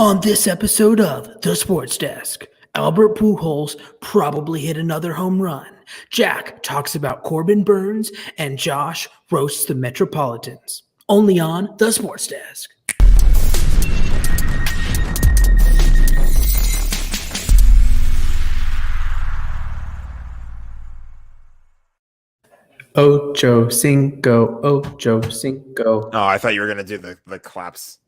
On this episode of The Sports Desk, Albert Pujols probably hit another home run. Jack talks about Corbin Burns, and Josh roasts the Metropolitans. Only on The Sports Desk. Ocho Cinco, Ocho Cinco. Oh, I thought you were going to do the claps.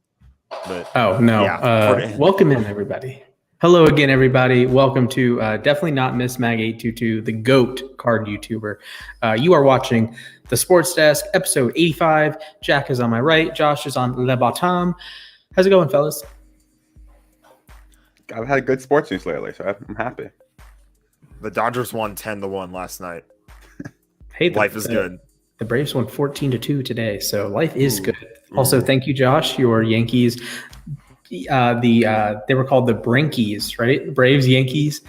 But, oh, no. Yeah. Welcome in, everybody. Hello again, everybody. Welcome to definitely not Miss Mag 822, the GOAT card YouTuber. You are watching The Sports Desk, episode 85. Jack is on my right. Josh is on Le Bottom. How's it going, fellas? I've had good sports news lately, so I'm happy. The Dodgers won 10-1 last night. Hey, life is good. The Braves won 14-2 today, so life is good. Also, thank you, Josh. Your Yankees, they were called the Brinkies, right? Braves, Yankees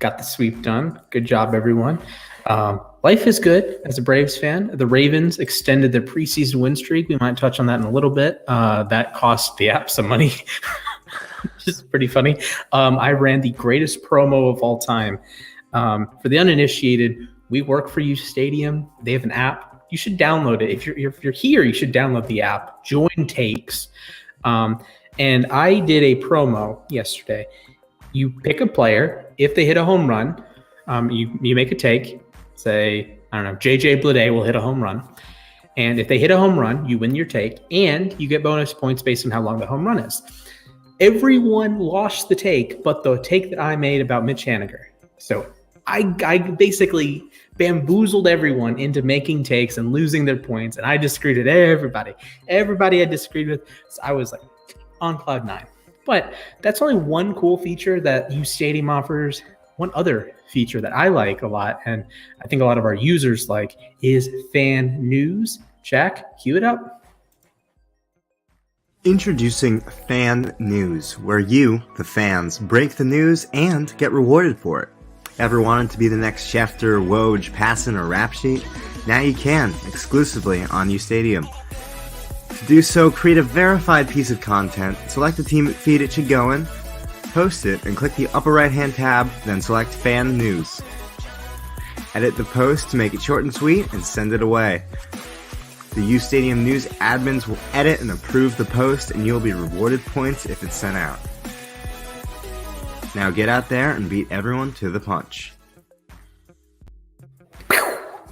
got the sweep done. Good job, everyone. Life is good as a Braves fan. The Ravens extended their preseason win streak. We might touch on that in a little bit. That cost the app some money, which is pretty funny. I ran the greatest promo of all time. For the uninitiated, we work for uSTADIUM. They have an app. You should download it. If you're here, you should download the app. Join Takes. And I did a promo yesterday. You pick a player. If they hit a home run, you make a take. Say, I don't know, JJ Bleday will hit a home run. And if they hit a home run, you win your take. And you get bonus points based on how long the home run is. Everyone lost the take, but the take that I made about Mitch Haniger. So I basically bamboozled everyone into making takes and losing their points, and I disagreed with everybody. Everybody I disagreed with, so I was like on cloud nine. But that's only one cool feature that uSTADIUM offers. One other feature that I like a lot, and I think a lot of our users like, is fan news. Jack, cue it up. Introducing Fan News, where you, the fans, break the news and get rewarded for it. Ever wanted to be the next Schefter, Woj, Passan, or Rap Sheet? Now you can, exclusively on uSTADIUM. To do so, create a verified piece of content, select the team feed it should go in, post it, and click the upper right-hand tab, then select Fan News. Edit the post to make it short and sweet, and send it away. The uSTADIUM News admins will edit and approve the post, and you'll be rewarded points if it's sent out. Now get out there and beat everyone to the punch.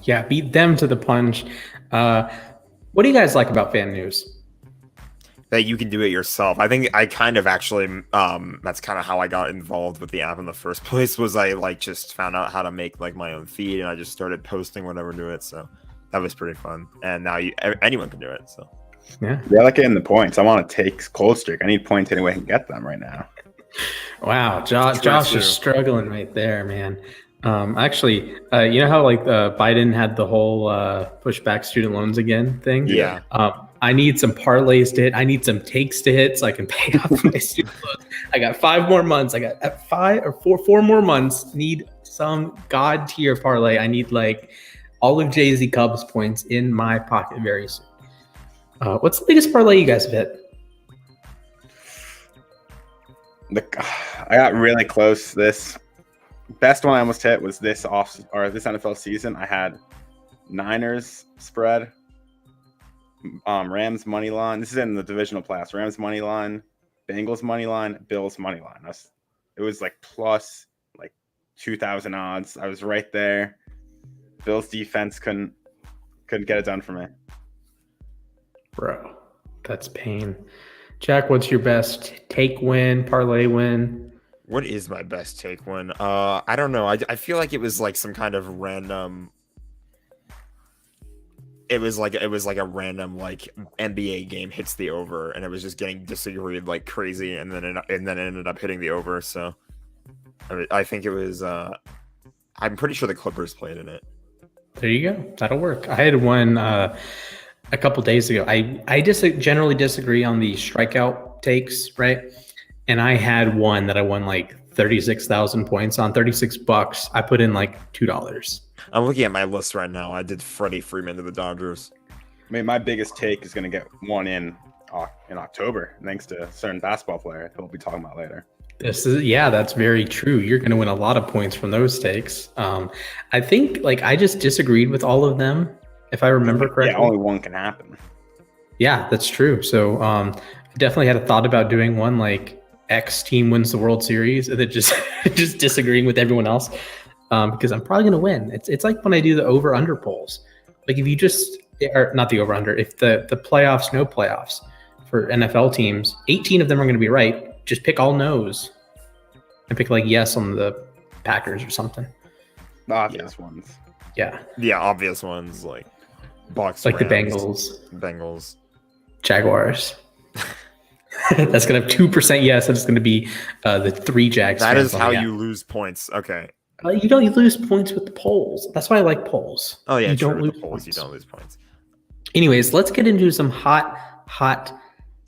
Yeah, beat them to the punch. What do you guys like about fan news? That you can do it yourself. I think I kind of actually, that's kind of how I got involved with the app in the first place, was I just found out how to make my own feed, and I just started posting whatever to it. So that was pretty fun. And now anyone can do it. So yeah, I like getting the points. I want to take cold streak. I need points any way I can get them right now. Wow, Josh is struggling right there, man. Actually, you know how Biden had the whole push back student loans again thing? Yeah. I need some parlays to hit. I need some takes to hit so I can pay off my student loans. I got 5 more months. I got 4 more months. Need some god tier parlay. I need all of Jay-Z Cubs points in my pocket very soon. What's the biggest parlay you guys have hit? I got really close. This best one I almost hit was this NFL season. I had Niners spread, Rams money line. This is in the divisional class. Rams money line, Bengals money line, Bills money line. It was plus 2,000 odds. I was right there. Bills defense couldn't get it done for me. Bro, that's pain. Jack, what's your best take win, parlay win? What is my best take win? I don't know. I feel like it was some kind of random. It was like a random NBA game hits the over, and it was just getting disagreed like crazy, and then it ended up hitting the over. So I think it was. I'm pretty sure the Clippers played in it. There you go. That'll work. I had one a couple days ago. I generally disagree on the strikeout takes, right? And I had one that I won 36,000 points on, $36. I put in $2. I'm looking at my list right now. I did Freddie Freeman to the Dodgers. I mean, my biggest take is going to get one in in October, thanks to a certain basketball player that we'll be talking about later. That's very true. You're going to win a lot of points from those takes. I think I just disagreed with all of them, if I remember correctly. Yeah, only one can happen. Yeah, that's true. So I definitely had a thought about doing one like X team wins the World Series, and then just just disagreeing with everyone else because I'm probably going to win. It's like when I do the over/under polls. Like if you just or not the over/under, if the playoffs, no playoffs for NFL teams, 18 of them are going to be right. Just pick all no's and pick yes on the Packers or something. The obvious ones. Yeah. Yeah, obvious ones like Bucks, like Rams, the Bengals, Jaguars. That's going to have 2% yes, and it's going to be the 3 Jags. That is how you lose points. Okay. You don't lose points with the polls. That's why I like polls. Oh yeah, you true. don't lose polls. points. You don't lose points. Anyways, let's get into some hot,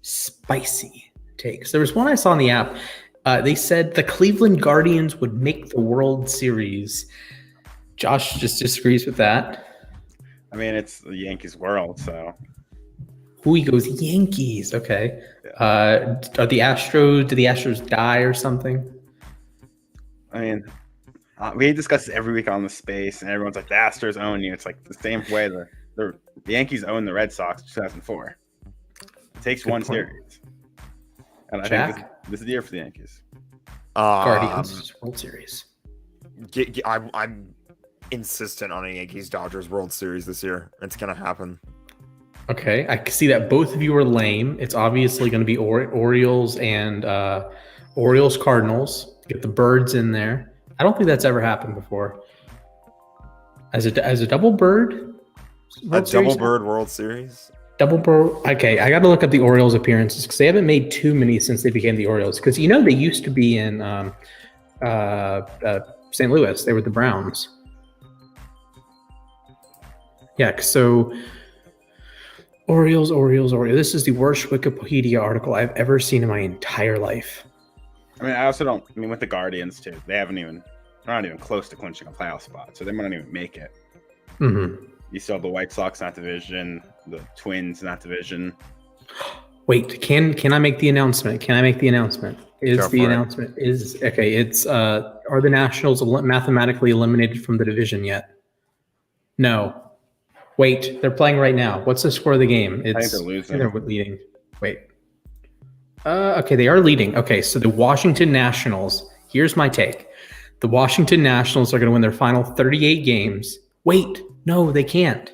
spicy takes. There was one I saw in the app. They said the Cleveland Guardians would make the World Series. Josh just disagrees with that. I mean, it's the Yankees world, so. He goes Yankees. Okay. Are the Astros? Do the Astros die or something? I mean, we discuss this every week on the space, and everyone's like, the Astros own you. It's like the same way the Yankees own the Red Sox in 2004. It takes Good one point. series. And I Jack? think this is the year for the Yankees. Guardians World Series. I'm insistent on a Yankees-Dodgers World Series this year. It's going to happen. Okay, I can see that both of you are lame. It's obviously going to be Orioles and Orioles Cardinals. Get the birds in there. I don't think that's ever happened before. As a double bird. World Series. Double bird. Okay, I got to look up the Orioles appearances because they haven't made too many since they became the Orioles. Because they used to be in St. Louis. They were the Browns. Yeah. So. Orioles. This is the worst Wikipedia article I've ever seen in my entire life. I mean, I also don't. I mean, with the Guardians too, they're not even close to clinching a playoff spot, so they might not even make it. Mm-hmm. You still have the White Sox in that division, the Twins in that division. Wait, can I make the announcement? Is are the Nationals mathematically eliminated from the division yet? No. Wait, they're playing right now. What's the score of the game? I think they're losing. They're leading. Wait. Okay, they are leading. Okay, so the Washington Nationals. Here's my take. The Washington Nationals are going to win their final 38 games. Wait, no, they can't.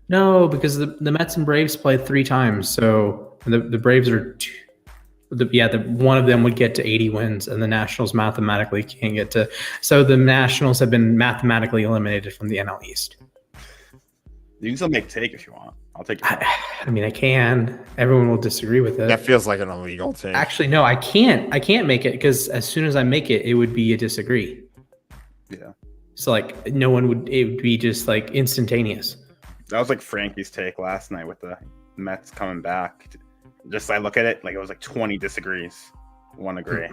No, because the Mets and Braves played 3 times. So the Braves are one of them would get to 80 wins, and the Nationals mathematically can't get to. So the Nationals have been mathematically eliminated from the NL East. You can still make a take if you want. I'll take it. I mean, I can. Everyone will disagree with it. That feels like an illegal take. Actually, no, I can't. I can't make it because as soon as I make it, it would be a disagree. Yeah. So no one would. It would be just instantaneous. That was like Frankie's take last night with the Mets coming back. Just I look at it it was 20 disagrees, 1 agree.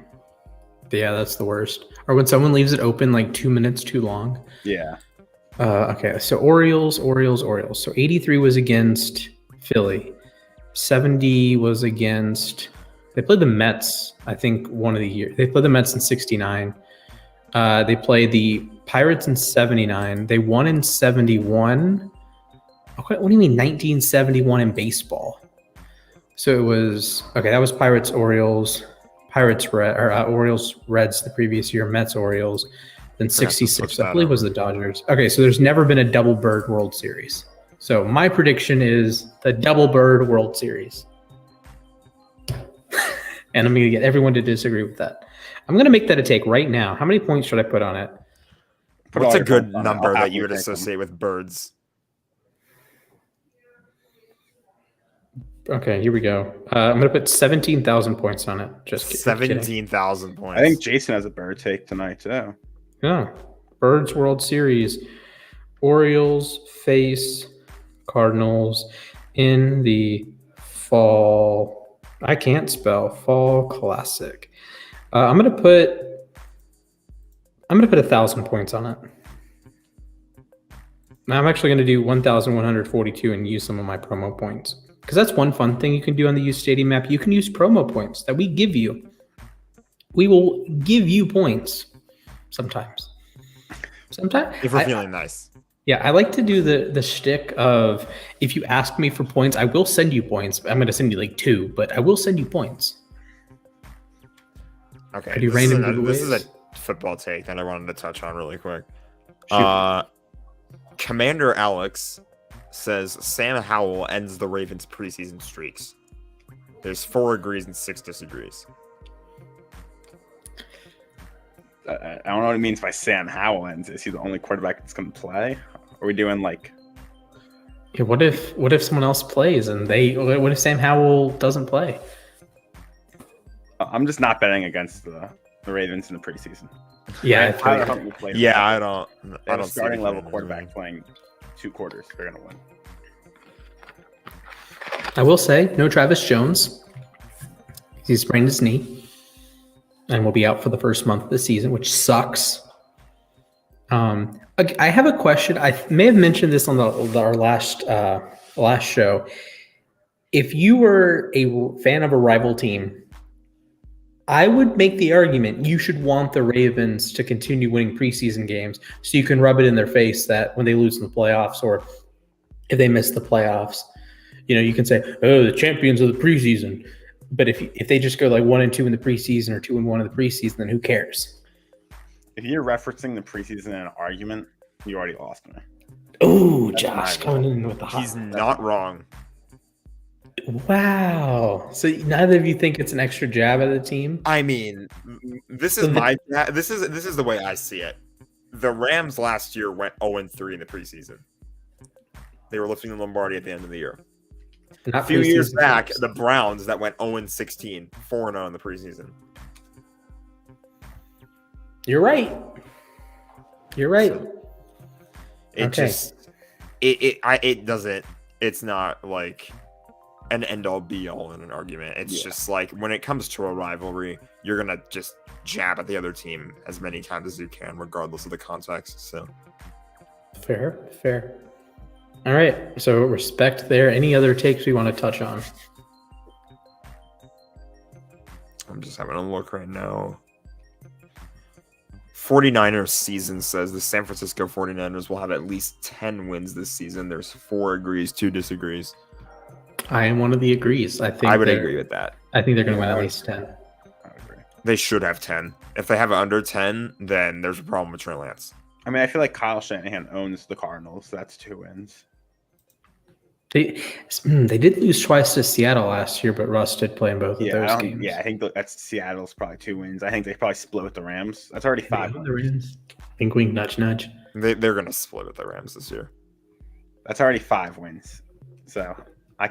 Yeah, that's the worst. Or when someone leaves it open 2 minutes too long. Yeah. Okay, so Orioles. So 83 was against Philly. 70 was against. They played the Mets, I think, one of the years. They played the Mets in 69. They played the Pirates in 79. They won in 71. Okay, what do you mean 1971 in baseball? So it was that was Pirates Orioles, Orioles Reds the previous year, Mets Orioles. Then 66, I believe, was the Dodgers. Okay, so there's never been a double bird World Series. So my prediction is the double bird World Series. And I'm going to get everyone to disagree with that. I'm going to make that a take right now. How many points should I put on it? What's a good number that you would associate with birds? Okay, here we go. I'm going to put 17,000 points on it. Just 17,000 points. I think Jason has a bird take tonight, too. Yeah. Birds World Series. Orioles face Cardinals in the fall. I can't spell. Fall Classic. I'm gonna put 1,000 points on it. I'm actually gonna do 1,142 and use some of my promo points. because that's one fun thing you can do on the uSTADIUM app. You can use promo points that we give you. We will give you points sometimes. Sometimes If we're feeling nice. Yeah, I like to do the shtick of, if you ask me for points, I will send you points. I'm going to send you like 2, but I will send you points. Okay, I do this random this is giveaways. a football take that I wanted to touch on really quick. Shoot. Commander Alex says Sam Howell ends the Ravens' preseason streaks. There's 4 agrees and 6 disagrees. I don't know what it means by Sam Howell ends. Is he the only quarterback that's going to play? Are we doing like? Yeah, what if someone else plays and what if Sam Howell doesn't play? I'm just not betting against the Ravens in the preseason. Yeah, Tyler Huntley played. Yeah, I don't See see level the quarterback playing 2 quarters. They're going to win. I will say no Travis Jones. He sprained his knee and will be out for the first month of the season, which sucks. I have a question. I may have mentioned this on our last show. If you were a fan of a rival team, I would make the argument you should want the Ravens to continue winning preseason games so you can rub it in their face that when they lose in the playoffs or if they miss the playoffs, you can say, oh, the champions of the preseason. But if they just go like 1-2 in the preseason or 2-1 in the preseason, then who cares? If you're referencing the preseason in an argument, you already lost me. Oh, Josh coming in with the hot. He's not wrong. Wow. So neither of you think it's an extra jab at the team? I mean, this is this is the way I see it. The Rams last year went 0-3 in the preseason. They were lifting the Lombardi at the end of the year. A few years back, the Browns that went 0-16, 4-0 in the preseason. You're right. You're right. It doesn't. It's not like an end all be all in an argument. It's just like when it comes to a rivalry, you're gonna just jab at the other team as many times as you can, regardless of the context. So fair. All right. So respect there. Any other takes we want to touch on? I'm just having a look right now. 49ers season says the San Francisco 49ers will have at least 10 wins this season. There's 4 agrees, 2 disagrees. I am one of the agrees. I would agree with that. I think they're going to win at least 10. I agree. They should have 10. If they have under 10, then there's a problem with Trey Lance. I mean, I feel like Kyle Shanahan owns the Cardinals. So that's 2 wins. They did lose twice to Seattle last year, but Russ did play in both of those games. Yeah, I think that's Seattle's probably 2 wins. I think they probably split with the Rams. That's already 5 wins. The Rams. Wink, wink, nudge, nudge. They're going to split with the Rams this year. That's already 5 wins. So I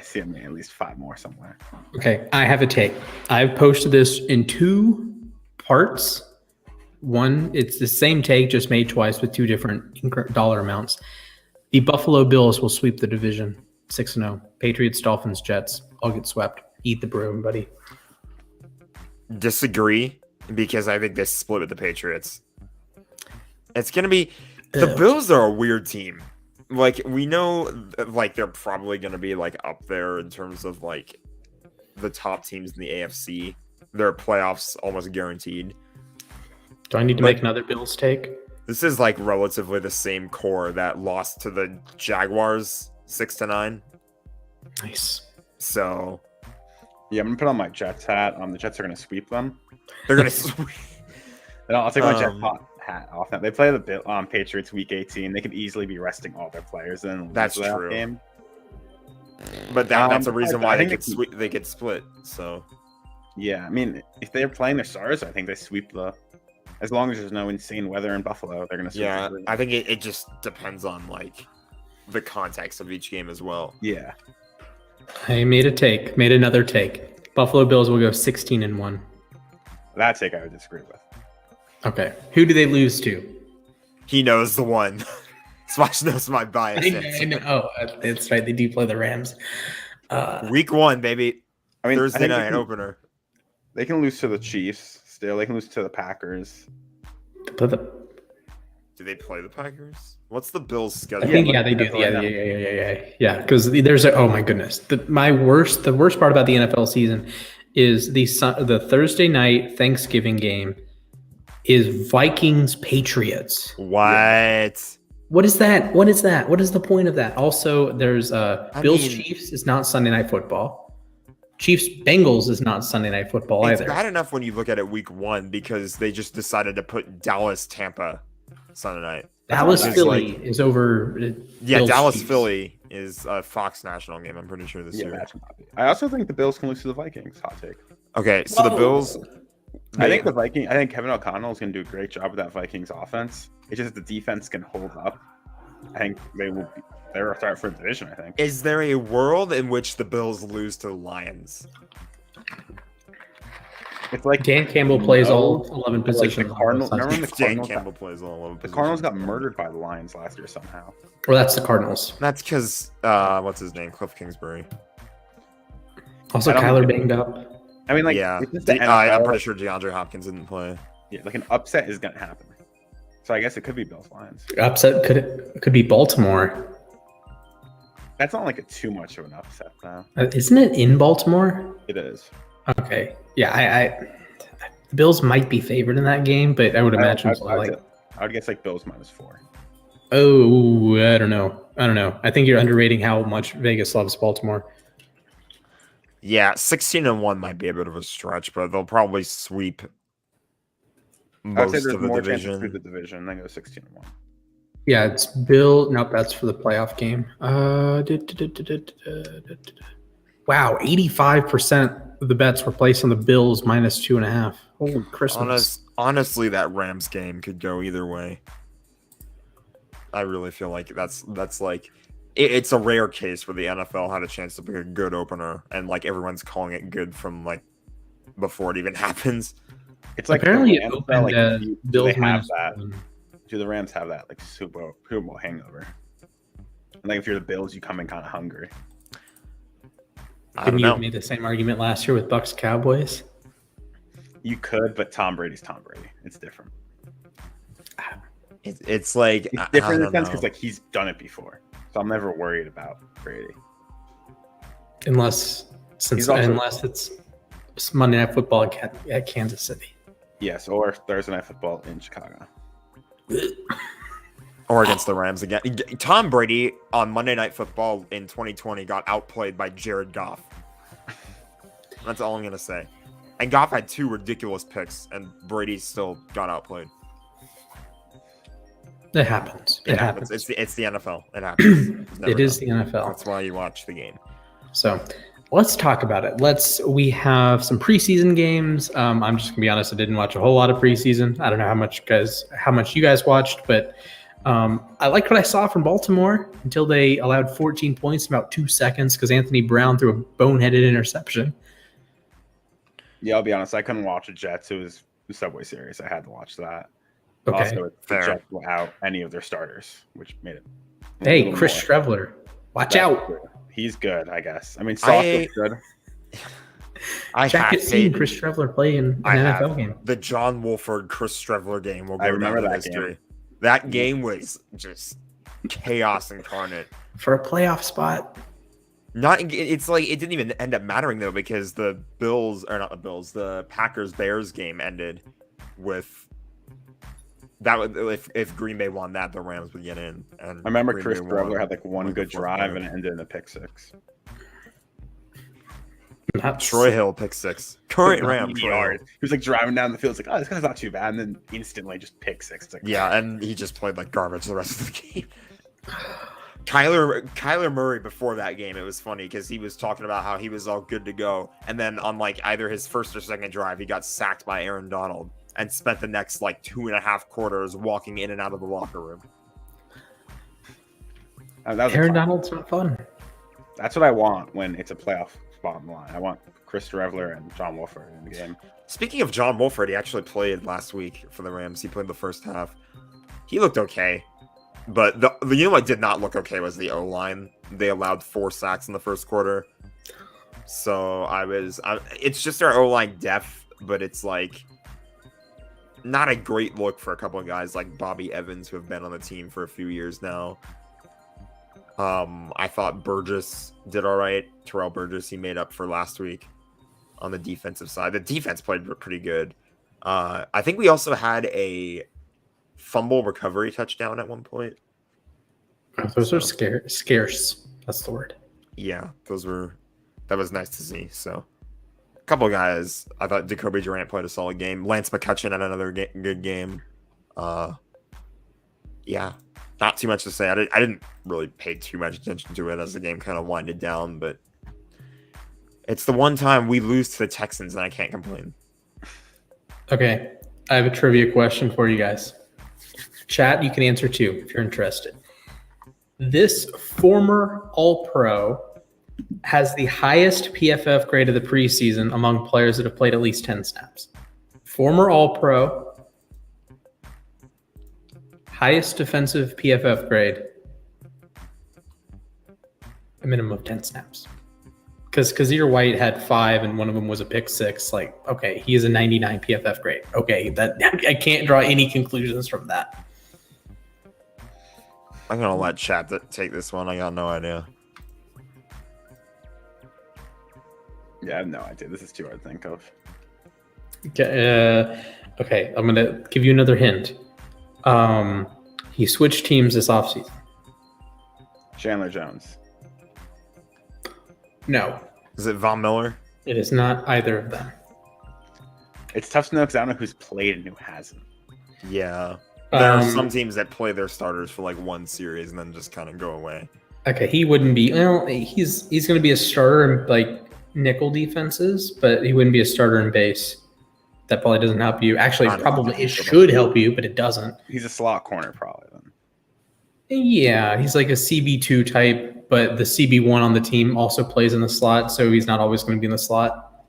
see them at least 5 more somewhere. Okay, I have a take. I've posted this in 2 parts. One, it's the same take, just made twice with 2 different dollar amounts. The Buffalo Bills will sweep the division 6-0. Patriots, Dolphins, Jets all get swept. Eat the broom, buddy. Disagree, because I think they split with the Patriots. It's going to be... The Bills are a weird team. Like, we know, like, they're probably going to be, like, up there in terms of, like, the top teams in the AFC. Their playoffs almost guaranteed. Do I need to make another Bills take? This is like relatively the same core that lost to the Jaguars 6-9. Nice. So, yeah, I'm gonna put on my Jets hat. The Jets are gonna sweep them. They're gonna sweep. I'll take my Jets hat off. Now they play the Patriots week 18. They could easily be resting all their players in. That's that true. Game. But that's a reason why they get split. So, yeah, I mean, if they're playing their stars, I think they sweep the. As long as there's no insane weather in Buffalo, they're going to. Yeah, I think it just depends on like the context of each game as well. Yeah. I made another take. Buffalo Bills will go 16-1. That take I would disagree with. Okay, who do they lose to? He knows the one. Smash knows my bias. I know. Oh, that's right. They do play the Rams. Week 1, baby. I mean, Thursday night opener. They can lose to the Chiefs. Still, they can lose to the Packers. Do they play the Packers? What's the Bills' schedule? I think they do. Yeah. Because there's oh my goodness, the worst part about the NFL season is the Thursday night Thanksgiving game is Vikings Patriots. What? What is that? What is the point of that? Also, there's Bills Chiefs is not Sunday Night Football. Chiefs Bengals is not Sunday Night Football either. It's bad enough when you look at it week 1 because they just decided to put Dallas Tampa Sunday night. Dallas Philly is over. Dallas Philly is a Fox national game. I'm pretty sure this year. I also think the Bills can lose to the Vikings. Hot take. Okay, so the Bills. I think Kevin O'Connell is going to do a great job with that Vikings offense. It's just the defense can hold up. I think they're a start for the division. I think. Is there a world in which the Bills lose to the Lions? It's like Dan Campbell plays all 11 positions. Like the Cardinals. Remember when Dan Campbell plays all 11 positions? The Cardinals got murdered by the Lions last year somehow. Well, that's the Cardinals. That's because what's his name? Cliff Kingsbury. Also, Kyler banged up. I mean, like, yeah, I'm pretty sure DeAndre Hopkins didn't play. Yeah, like an upset is gonna happen. So I guess it could be Bills Lions. Upset could be Baltimore. That's not like too much of an upset though. Isn't it in Baltimore? It is. Okay. Yeah, the Bills might be favored in that game, but I would imagine I would guess like Bills -4. Oh, I don't know. I think you're underrating how much Vegas loves Baltimore. Yeah, 16-1 might be a bit of a stretch, but they'll probably sweep most of the division. Through the division, then go 16-1. Yeah, it's Bill. Nope, that's for the playoff game. Wow, 85% of the bets were placed on the Bills -2.5. Holy Christmas! Honestly, that Rams game could go either way. I really feel like that's like it's a rare case where the NFL had a chance to pick a good opener, and like everyone's calling it good from like before it even happens. It's like apparently it opened Bills -1. Do the Rams have that like Super Bowl hangover? And like if you're the Bills, you come in kind of hungry. Couldn't you have made the same argument last year with Bucks Cowboys? You could, but Tom Brady's Tom Brady. It's different. It's like it's different in the sense because like he's done it before, so I'm never worried about Brady. Unless it's Monday Night Football at Kansas City. Yes, or Thursday Night Football in Chicago. Or against the Rams again. Tom Brady on Monday Night Football in 2020 got outplayed by Jared Goff. That's all I'm going to say. And Goff had 2 ridiculous picks, and Brady still got outplayed. It happens. It happens. It's the NFL. It happens. It is the NFL. That's why you watch the game. So let's talk about it. We have some preseason games. I'm just gonna be honest. I didn't watch a whole lot of preseason. I don't know how much you guys watched, but I liked what I saw from Baltimore until they allowed 14 points in about 2 seconds because Anthony Brown threw a boneheaded interception. Yeah, I'll be honest. I couldn't watch the Jets. It was the Subway Series. I had to watch that. Okay. Also, the Jets without any of their starters, which made it. Hey, Chris Streveler, watch out. Good. He's good, I guess. I mean, Sauce is good. Jack has seen Chris Streveler play in an NFL game. The John Wolford Chris Streveler game will go remember down in that history. game. That game was just chaos incarnate. For a playoff spot. It's like it didn't even end up mattering though because the Packers Bears game ended with that. If Green Bay won that, the Rams would get in. And I remember Chris Streveler had like one good drive and it ended in a pick six. Troy Hill pick 6. Current Ram. He was like driving down the field. It's like, oh, this guy's not too bad, and then instantly just pick 6. It's like, yeah, and he just played like garbage the rest of the game. Kyler Murray before that game, it was funny because he was talking about how he was all good to go, and then on like either his first or second drive, he got sacked by Aaron Donald and spent the next like 2.5 quarters walking in and out of the locker room. Aaron Donald's not fun. That's what I want when it's a playoff spot on the line. I want Chris Streveler and John Wolford in the game. Speaking of John Wolford, he actually played last week for the Rams. He played the first half. He looked okay. But you know what did not look okay was the O-line. They allowed 4 sacks in the first quarter. So it's just our O-line depth, but it's like not a great look for a couple of guys like Bobby Evans, who have been on the team for a few years now. I thought Burgess did all right. Terrell Burgess, he made up for last week on the defensive side. The defense played pretty good. I think we also had a fumble recovery touchdown at one point. Those are scarce. That's the word. Yeah, that was nice to see. So, a couple of guys. I thought Jacoby Durant played a solid game. Lance McCutcheon had another good game. Yeah, not too much to say. I didn't really pay too much attention to it as the game kind of winded down, but it's the one time we lose to the Texans and I can't complain. Okay, I have a trivia question for you guys. Chat, you can answer too if you're interested. This former All-Pro has the highest PFF grade of the preseason among players that have played at least 10 snaps. Former All-Pro, highest defensive PFF grade, a minimum of 10 snaps. Because Kazir White had 5 and one of them was a pick 6. Like, okay, he is a 99 PFF grade. Okay, I can't draw any conclusions from that. I'm going to let chat take this one. I got no idea. Yeah, I have no idea. This is too hard to think of. Okay, I'm going to give you another hint. He switched teams this offseason. Chandler Jones. No, Is it Von Miller? it is not either of them. It's tough to know because I don't know who's played and who hasn't. Yeah. There are some teams that play their starters for like one series and then just kind of go away. Okay, he wouldn't be. Well, he's going to be a starter in like nickel defenses, but he wouldn't be a starter in base. That probably doesn't help you. Actually, it should help you, but it doesn't. He's a slot corner probably then. Yeah, he's like a CB2 type, but the CB1 on the team also plays in the slot, so he's not always going to be in the slot.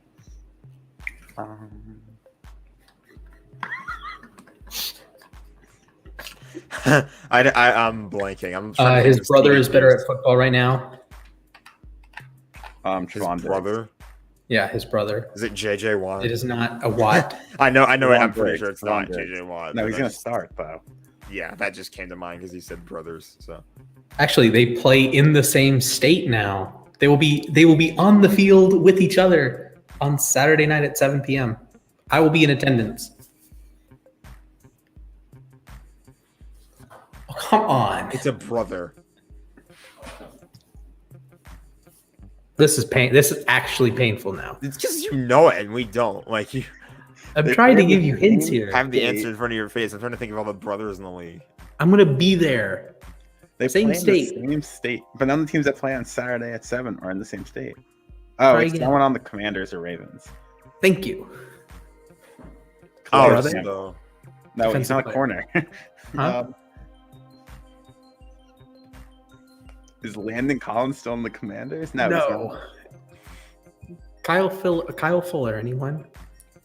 I'm blanking. I'm trying to His think of brother Stevie is better Jones. at football right now. His Trevon brother. Yeah, his brother. Is it JJ Watt? It is not a Watt. I know. Trevon I'm pretty Diggs, sure it's Trevon not Diggs. JJ Watt. No, but he's going to that's- start though. Yeah, that just came to mind because he said brothers. So Actually, they play in the same state now. They will be on the field with each other on Saturday night at 7 p.m. I will be in attendance. Oh, come on. it's a brother. This is actually painful now. It's because you know it and we don't. Like you I'm They trying to play give you the hints same- here. have the answer in front of your face. I'm trying to think of all the brothers in the league. I'm going to be there. They Same play state. in the same state. But none of the teams that play on Saturday at 7 are in the same state. Oh, Try it's again. someone on the Commanders or Ravens. Thank you. Oh, brother? so No, he's Defensive not a player. corner. Huh? Is Landon Collins still in the Commanders? No. he's No. Kyle Fuller, anyone?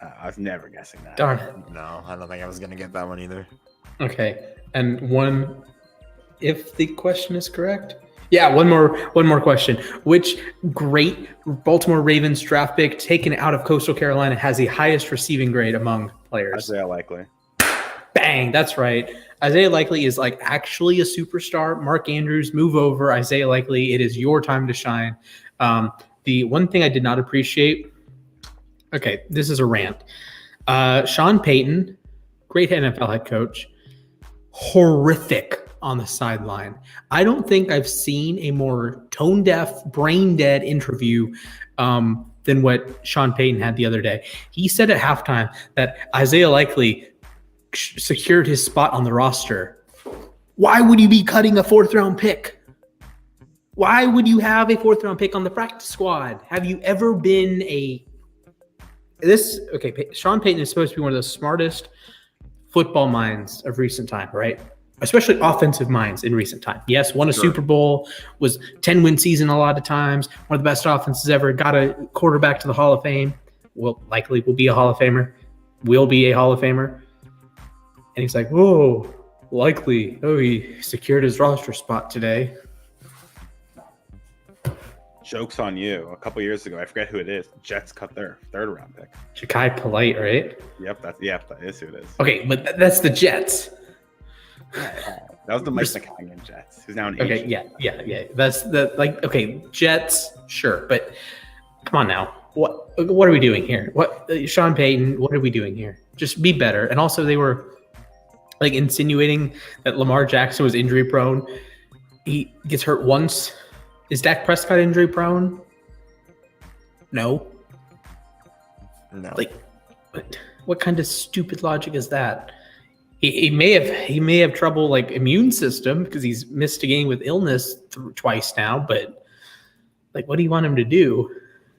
not. I was never guessing that. Darn it. no, I don't think I was gonna get that one either. Okay. And one, if the question is correct. Yeah, one more question. Which great Baltimore Ravens draft pick taken out of Coastal Carolina has the highest receiving grade among players? Isaiah Likely. Bang, that's right. Isaiah Likely is like actually a superstar. Mark Andrews, move over. Isaiah Likely, it is your time to shine. The one thing I did not appreciate, okay, this is a rant. Sean Payton, great NFL head coach, horrific on the sideline. I don't think I've seen a more tone deaf, brain dead interview than what Sean Payton had the other day. He said at halftime that Isaiah Likely secured his spot on the roster. Why would you be cutting a 4th round pick? Why would you have a 4th round pick on the practice squad? Have you ever been Sean Payton is supposed to be one of the smartest football minds of recent time, right? Especially offensive minds in recent time. Yes, won a Sure. Super Bowl, was 10-win season a lot of times, one of the best offenses ever, got a quarterback to the Hall of Fame, will be a Hall of Famer, will be a Hall of Famer. And he's like, whoa, Likely. Oh, he secured his roster spot today. Joke's on you. A couple years ago, I forget who it is. Jets cut their 3rd round pick. Ja'Kai Polite, right? Yep, that is who it is. Okay, but that's the Jets. That was the Mike McCann Jets, who's now an Okay, agent. yeah. That's the okay, Jets, sure, but come on now. What are we doing here? What Sean Payton, what are we doing here? Just be better. And also they were like insinuating that Lamar Jackson was injury prone. He gets hurt once. Is Dak Prescott injury prone? No. Like what kind of stupid logic is that? He may have trouble like immune system because he's missed a game with illness twice now, but like what do you want him to do?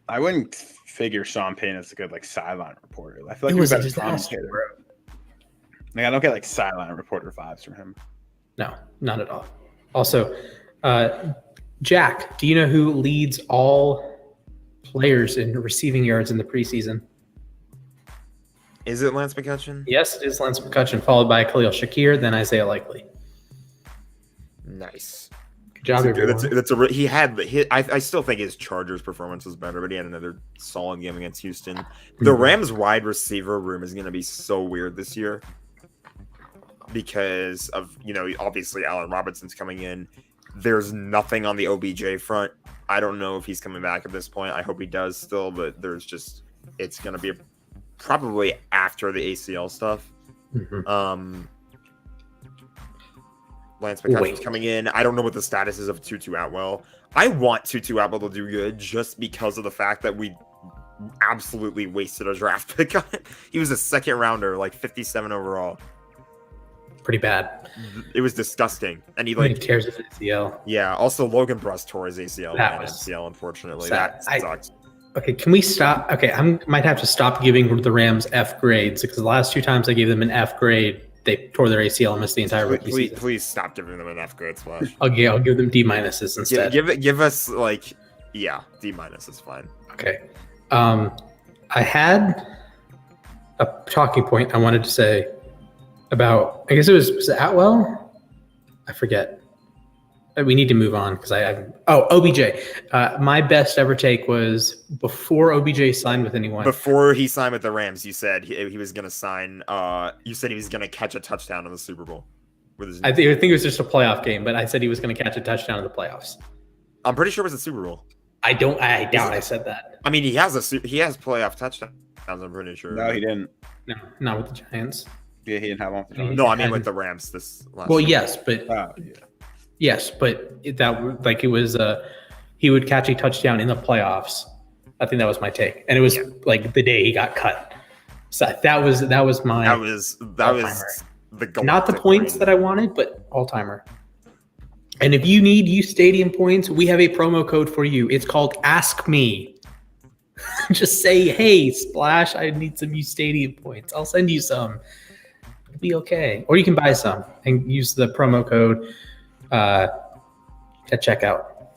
I wouldn't figure Sean Payton as a good like sideline reporter. I feel like It was a he's a better disaster, bro. Like I don't get like sideline reporter vibes from him. No, not at all. Also, Jack, do you know who leads all players in receiving yards in the preseason? Is it Lance McCutcheon? Yes, it is Lance McCutcheon, followed by Khalil Shakir, then Isaiah Likely. Nice. Good job, everyone. I still think his Chargers performance was better, but he had another solid game against Houston. The Rams wide receiver room is going to be so weird this year because of, obviously Allen Robinson's coming in. There's nothing on the OBJ front. I don't know if he's coming back at this point. I hope he does still, but it's going to be probably after the ACL stuff. Lance McCutcheon's coming in. I don't know what the status is of Tutu Atwell. I want Tutu Atwell to do good just because of the fact that we absolutely wasted a draft pick on it. He was a 2nd rounder, like 57 overall. Pretty bad. It was disgusting. And he tears his ACL. Yeah. Also, Logan Bruss tore his ACL That and was MCL, unfortunately. sad. That sucks. Okay, can we stop? Okay, might have to stop giving the Rams F grades because the last 2 times I gave them an F grade, they tore their ACL and missed the entire rookie season. Please stop giving them an F grade, Splash. I'll give them D minuses instead. Give us D minus is fine. Okay. I had a talking point I wanted to say about, I guess was it Atwell? I forget. We need to move on because OBJ. My best ever take was before OBJ signed with anyone. Before he signed with the Rams, you said he was going to sign. You said he was going to catch a touchdown in the Super Bowl. I think it was just a playoff game, but I said he was going to catch a touchdown in the playoffs. I'm pretty sure it was the Super Bowl. I doubt I said that. I mean, he has playoff touctouchdowns. I'm pretty sure. No, he didn't. No, not with the Giants. Yeah, he didn't have one. For the Giants. No, I mean with the Rams this last. Well, year. yes, but. Yeah. Yes, but it was he would catch a touchdown in the playoffs. I think that was my take, and it was like the day he got cut. So that was my that was the not the points that I wanted, but all timer. And if you need uSTADIUM points, we have a promo code for you. It's called Ask Me. Just say, "Hey, Splash, I need some uSTADIUM points. I'll send you some. It'll be okay." Or you can buy some and use the promo code. At checkout.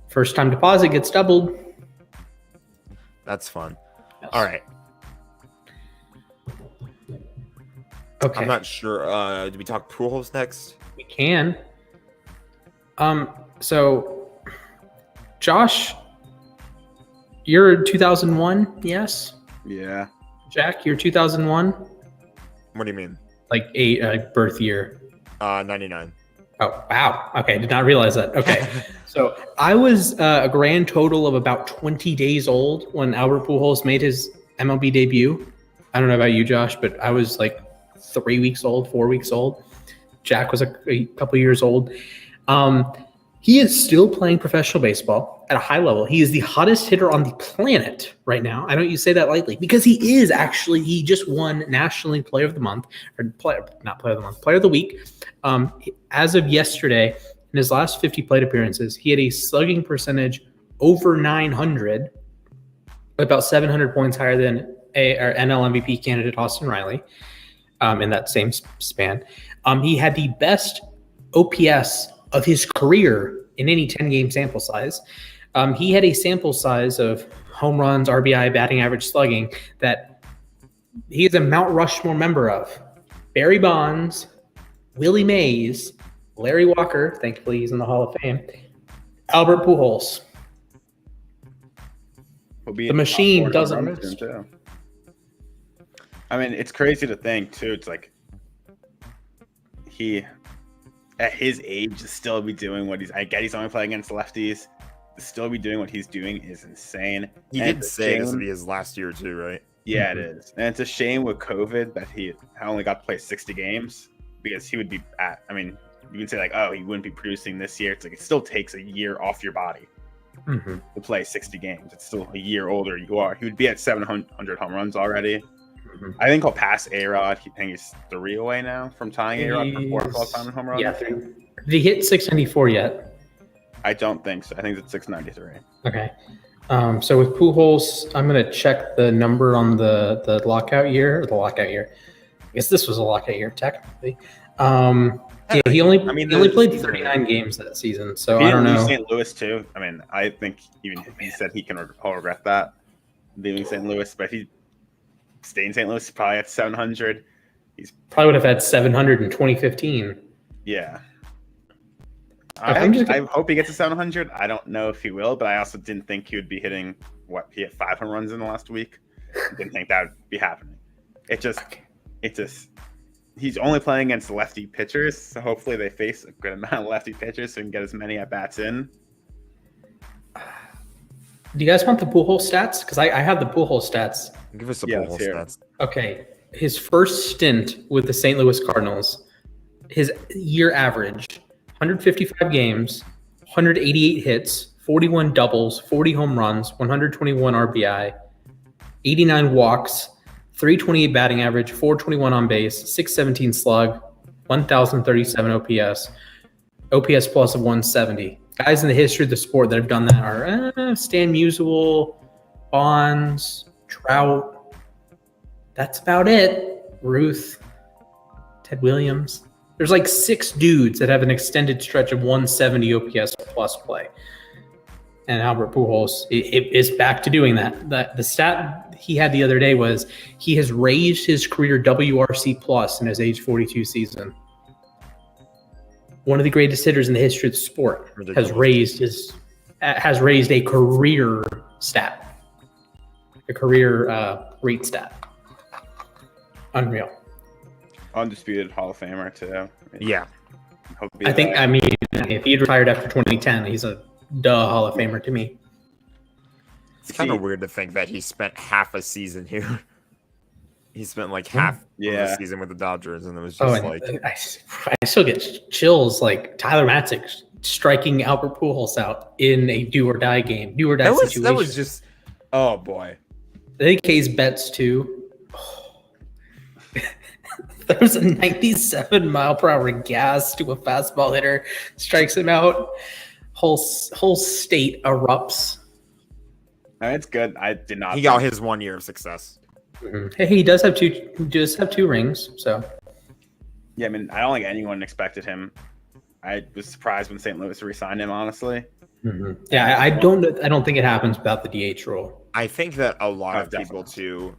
First time deposit gets doubled. That's fun. Yes. All right. Okay. I'm not sure. Do we talk Pujols next? We can. So, Josh, you're 2001, yes? Yeah. Jack, you're 2001? What do you mean? Like a birth year. 99. Oh, wow. Okay, did not realize that. Okay. So I was a grand total of about 20 days old when Albert Pujols made his MLB debut. I don't know about you, Josh, but I was like 3 weeks old, 4 weeks old. Jack was a couple years old. He is still playing professional baseball at a high level. He is the hottest hitter on the planet right now. I don't you say that lightly because he is actually, he just won National League Player of the Month, or Player of the Week. As of yesterday, in his last 50 plate appearances, he had a slugging percentage over 900, about 700 points higher than NL MVP candidate Austin Riley in that same span. He had the best OPS of his career in any 10-game sample size. He had a sample size of home runs, RBI, batting average, slugging that he is a Mount Rushmore member of. Barry Bonds, Willie Mays, Larry Walker, thankfully he's in the Hall of Fame, Albert Pujols. The machine doesn't miss. I mean, it's crazy to think too. It's like he, at his age, to still be doing what he's. I get he's only playing against lefties. To still be doing what he's doing is insane. He did say this would be his last year too, right? Yeah, it is. And it's a shame with COVID that he only got to play 60 games because he would be at. I mean, you can say like, oh, he wouldn't be producing this year. It's like it still takes a year off your body to play 60 games. It's still a year older you are. He would be at 700 home runs already. I think he'll pass A-Rod. I think he's 3 away now from tying A-Rod for 4th all-time in home runs. Yeah, 3. Did he hit 694 yet? I don't think so. I think it's 693. Okay. So with Pujols, I'm going to check the number on the lockout year. Or the lockout year. I guess this was a lockout year, technically. Yeah, he only played 39 games that season, so I don't know. St. Louis too. I mean, I think even he said he can regret that leaving St. Louis, but if he stayed in St. Louis, probably at 700. He's probably would have had 700 in 2015. Yeah. Okay, I hope he gets to 700. I don't know if he will, but I also didn't think he would be hitting he hit 5 home runs in the last week. I didn't think that would be happening. He's only playing against lefty pitchers, so hopefully they face a good amount of lefty pitchers so he can get as many at bats in. Do you guys want the Pujol stats? Because I have the Pujol stats. Give us the Pujol stats. Okay. His first stint with the St. Louis Cardinals, his year average, 155 games, 188 hits, 41 doubles, 40 home runs, 121 RBI, 89 walks, 328 batting average, 421 on base, 617 slug, 1,037 OPS, OPS plus of 170. Guys in the history of the sport that have done that are Stan Musial, Bonds, Trout. That's about it. Ruth, Ted Williams. There's like 6 dudes that have an extended stretch of 170 OPS plus play. And Albert Pujols is back to doing that. The stat he had the other day was he has raised his career WRC plus in his age 42 season. One of the greatest hitters in the history of the sport has raised a career stat, a career rate stat. Unreal. Undisputed Hall of Famer too. Yeah. I mean, if he retired after 2010, he's a Hall of Famer to me. It's kind of weird to think that he spent half a season here. He spent like half of the season with the Dodgers, and it was just I still get chills. Like Tyler Matzik striking Albert Pujols out in a do or die game, situation. That was just, oh boy. I think K's bets too. There was a 97 mile per hour gas to a fastball hitter, strikes him out. Whole state erupts. It's good. I did not. He got his 1 year of success. Mm-hmm. Hey, he does have two rings. So. Yeah, I mean, I don't think anyone expected him. I was surprised when St. Louis re-signed him. Honestly. Mm-hmm. Yeah, I don't think it happens without the DH rule. I think that a lot of people too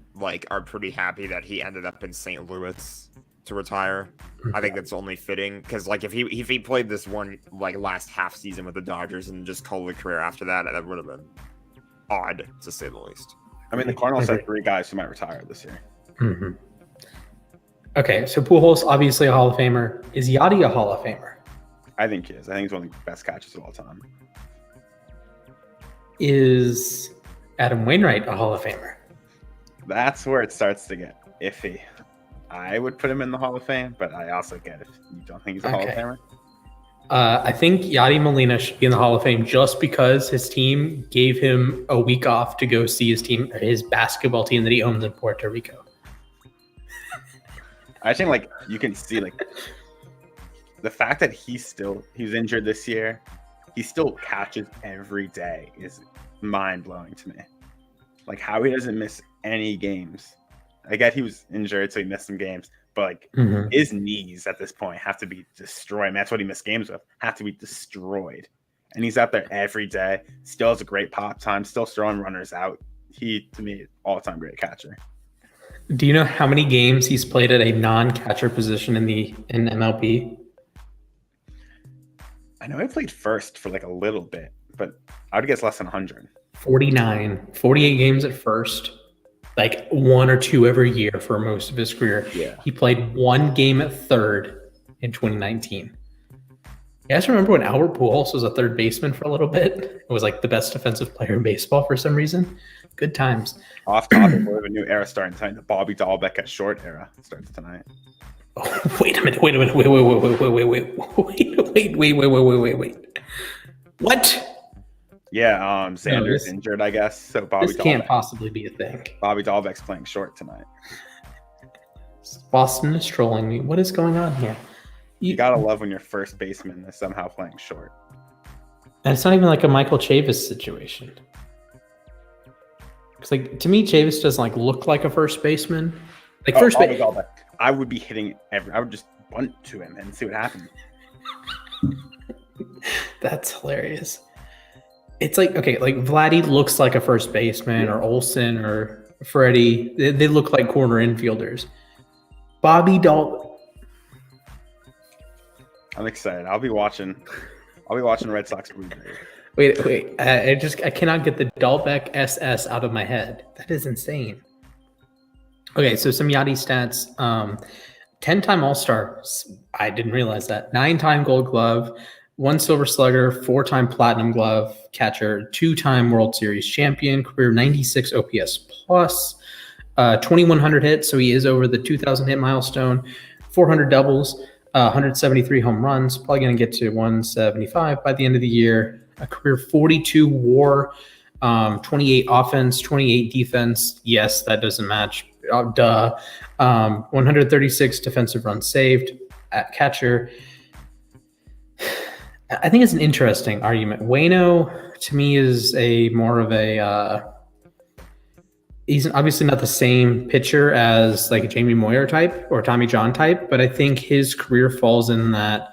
are pretty happy that he ended up in St. Louis to retire. I think that's only fitting because if he played this one last half season with the Dodgers and just called a career after that, that would have been odd to say the least. I mean, the Cardinals have 3 guys who might retire this year. Mm-hmm. Okay, so Pujols obviously a Hall of Famer. Is Yachty a Hall of Famer? I think he is. I think he's one of the best catchers of all time. Is Adam Wainwright a Hall of Famer? That's where it starts to get iffy. I would put him in the Hall of Fame, but I also get if you don't think he's a Hall of Famer. I think Yadi Molina should be in the Hall of Fame just because his team gave him a week off to go see his basketball team that he owns in Puerto Rico. I think you can see the fact that he was injured this year, he still catches every day is mind blowing to me. How he doesn't miss any games. I get he was injured, so he missed some games. But his knees at this point have to be destroyed. I mean, that's what he missed games with. Have to be destroyed. And he's out there every day. Still has a great pop time. Still throwing runners out. He, to me, all-time great catcher. Do you know how many games he's played at a non-catcher position in MLB? I know he played first for a little bit. but I would guess less than 100. 49, 48 games at first, like 1 or 2 every year for most of his career. Yeah. He played 1 game at third in 2019. You guys remember when Albert Pujols was a third baseman for a little bit? It was like the best defensive player in baseball for some reason. Good times. Off topic, we have a new era starting tonight. The Bobby Dahlbeck at short era starts tonight. Oh, wait a minute. Wait. What? Yeah, Sanders injured, I guess. So Bobby This can't possibly be a thing. Bobby Dahlbeck's playing short tonight. Boston is trolling me. What is going on here? You gotta love when your first baseman is somehow playing short. And it's not even like a Michael Chavis situation. Because, like, to me, Chavis doesn't like look like a first baseman. Like first base, I would be hitting I would just bunt to him and see what happened. That's hilarious. It's like, okay, like Vladdy looks like a first baseman, or Olsen or Freddie. They look like corner infielders. Bobby Dahl. I'm excited. I'll be watching Red Sox Blue Jays. Wait. I cannot get the Dahlbeck SS out of my head. That is insane. Okay, so some Yachty stats. 10-time All-Star. I didn't realize that. 9-time Gold Glove. 1 Silver Slugger. 4-time Platinum Glove catcher. 2-time World Series champion. Career 96 OPS plus. 2,100 hits, so he is over the 2,000 hit milestone. 400 doubles. 173 home runs, probably going to get to 175 by the end of the year. A career 42 WAR, 28 offense, 28 defense. Yes, that doesn't match. 136 defensive runs saved at catcher. I think it's an interesting argument. Waino, to me, is a more of a he's obviously not the same pitcher as like a Jamie Moyer type or Tommy John type, but I think his career falls in that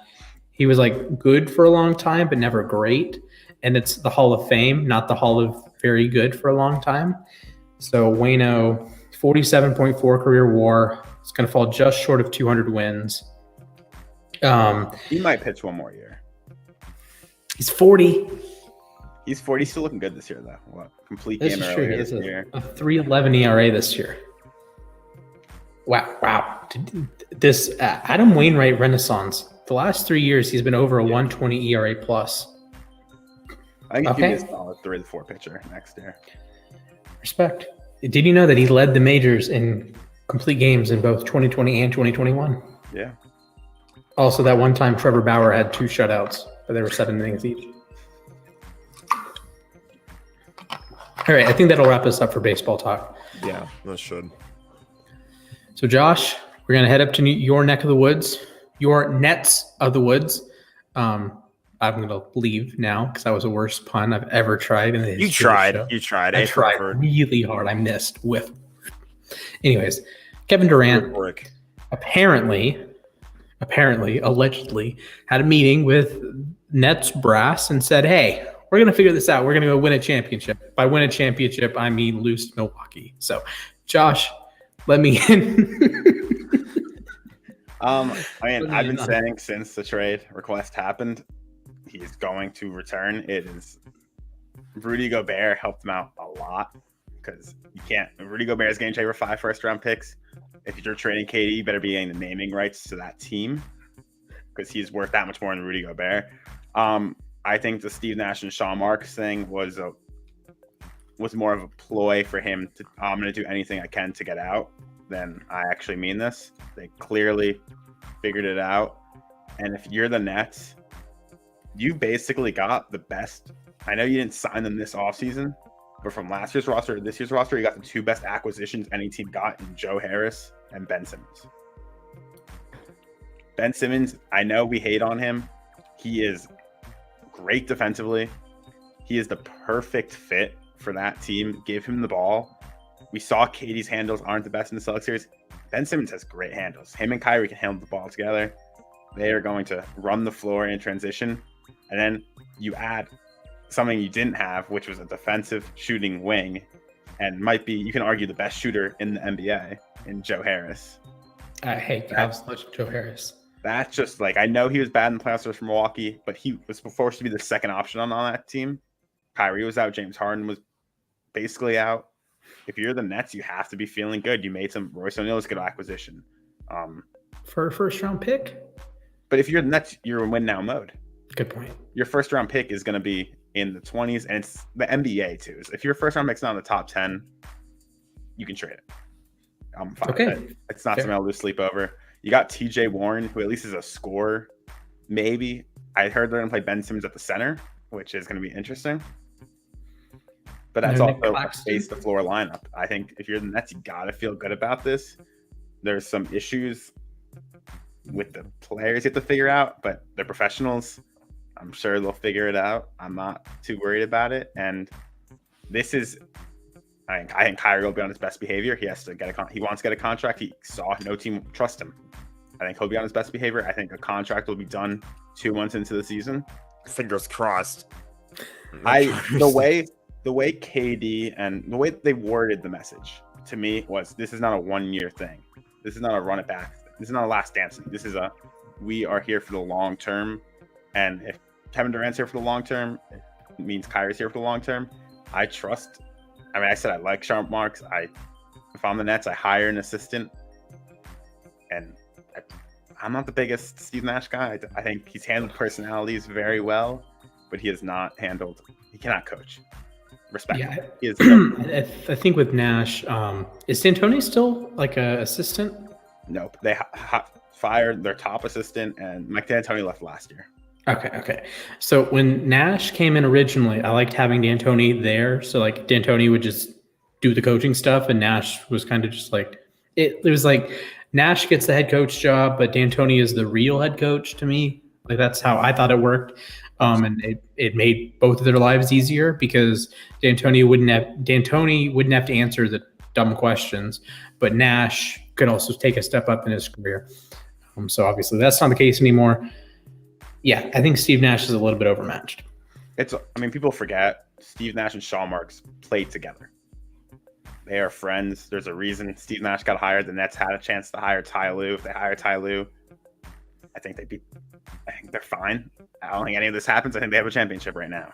he was like good for a long time, but never great. And it's the Hall of Fame, not the Hall of Very Good for a long time. So Waino, 47.4 career WAR. It's going to fall just short of 200 wins. He might pitch one more year. He's 40. He's 40. He's still looking good this year, though. What complete This game is true. earlier He this has year. a 3.11 ERA this year. Wow. This Adam Wainwright renaissance. The last 3 years, he's been over a 120 ERA plus. I think he's going to be a solid 3 to 4 pitcher next year. Respect. Did you know that he led the majors in complete games in both 2020 and 2021? Yeah. Also, that one time Trevor Bauer had 2 shutouts, but they were 7 innings each. All right, I think that'll wrap us up for baseball talk. Yeah, that should. So, Josh, we're going to head up to your neck of the woods, your nets of the woods. I'm going to leave now because that was the worst pun I've ever tried in the history You tried. of the show. You tried. I tried really hard. I missed with. Anyways, Kevin Durant apparently, allegedly, had a meeting with Nets brass and said, hey, we're going to figure this out. We're going to go win a championship. By win a championship, I mean lose to Milwaukee. So, Josh, let me in. I've been saying since the trade request happened, he's going to return. It is Rudy Gobert helped him out a lot because you can't. Rudy Gobert is getting traded for 5 first-round picks. If you're trading KD, you better be getting the naming rights to that team because he's worth that much more than Rudy Gobert. I think the Steve Nash and Sean Marks thing was more of a ploy for him to I'm going to do anything I can to get out than I actually mean this. They clearly figured it out. And if you're the Nets, you basically got the best. I know you didn't sign them this offseason, but from last year's roster to this year's roster, you got the 2 best acquisitions any team got in Joe Harris and Ben Simmons. Ben Simmons, I know we hate on him. He is great defensively. He is the perfect fit for that team. Give him the ball. We saw Katie's handles aren't the best in the Celtics series. Ben Simmons has great handles. Him and Kyrie can handle the ball together. They are going to run the floor in transition. And then you add something you didn't have, which was a defensive shooting wing, and might be, you can argue, the best shooter in the NBA in Joe Harris. I hate Joe Harris. That's just like, I know he was bad in the playoffs for Milwaukee, but he was forced to be the second option on that team. Kyrie was out. James Harden was basically out. If you're the Nets, you have to be feeling good. You made some Royce O'Neal's good acquisition. For a first round pick? But if you're the Nets, you're in win now mode. Good point. Your first round pick is going to be in the 20s, and it's the NBA too. So if your first round pick's not in the top 10, you can trade it. I'm fine. Okay. It's not something I'll lose sleep over. You got TJ Warren, who at least is a scorer. Maybe. I heard they're going to play Ben Simmons at the center, which is going to be interesting. But that's also a space the floor lineup. I think if you're the Nets, you got to feel good about this. There's some issues with the players you have to figure out, but they're professionals. I'm sure they'll figure it out. I'm not too worried about it. And this is, I think Kyrie will be on his best behavior. He has to get he wants to get a contract. He saw no team trust him. I think he'll be on his best behavior. I think a contract will be done 2 months into the season. Fingers crossed. The way KD and the way they worded the message to me was, this is not a 1 year thing. This is not a run it back. This is not a last dance thing. This is we are here for the long term. And if Kevin Durant's here for the long term, it means Kyrie's here for the long term. I trust. I mean, I said I like sharp marks. If I'm the Nets, I hire an assistant. And I'm not the biggest Steve Nash guy. I think he's handled personalities very well, but he has not handled. He cannot coach. Respect. Yeah, he is I think with Nash, is D'Antoni still like an assistant? Nope. They fired their top assistant, and Mike D'Antoni left last year. Okay. So when Nash came in originally, I liked having D'Antoni there. So like D'Antoni would just do the coaching stuff, and Nash was kind of just like it was like Nash gets the head coach job, but D'Antoni is the real head coach to me. Like that's how I thought it worked. And it made both of their lives easier because D'Antoni wouldn't have to answer the dumb questions, but Nash could also take a step up in his career. So obviously that's not the case anymore. Yeah, I think Steve Nash is a little bit overmatched. People forget Steve Nash and Shaw Marks played together. They are friends. There's a reason Steve Nash got hired. The Nets had a chance to hire Ty Lue. If they hire Ty Lue, I think they're fine. I don't think any of this happens. I think they have a championship right now.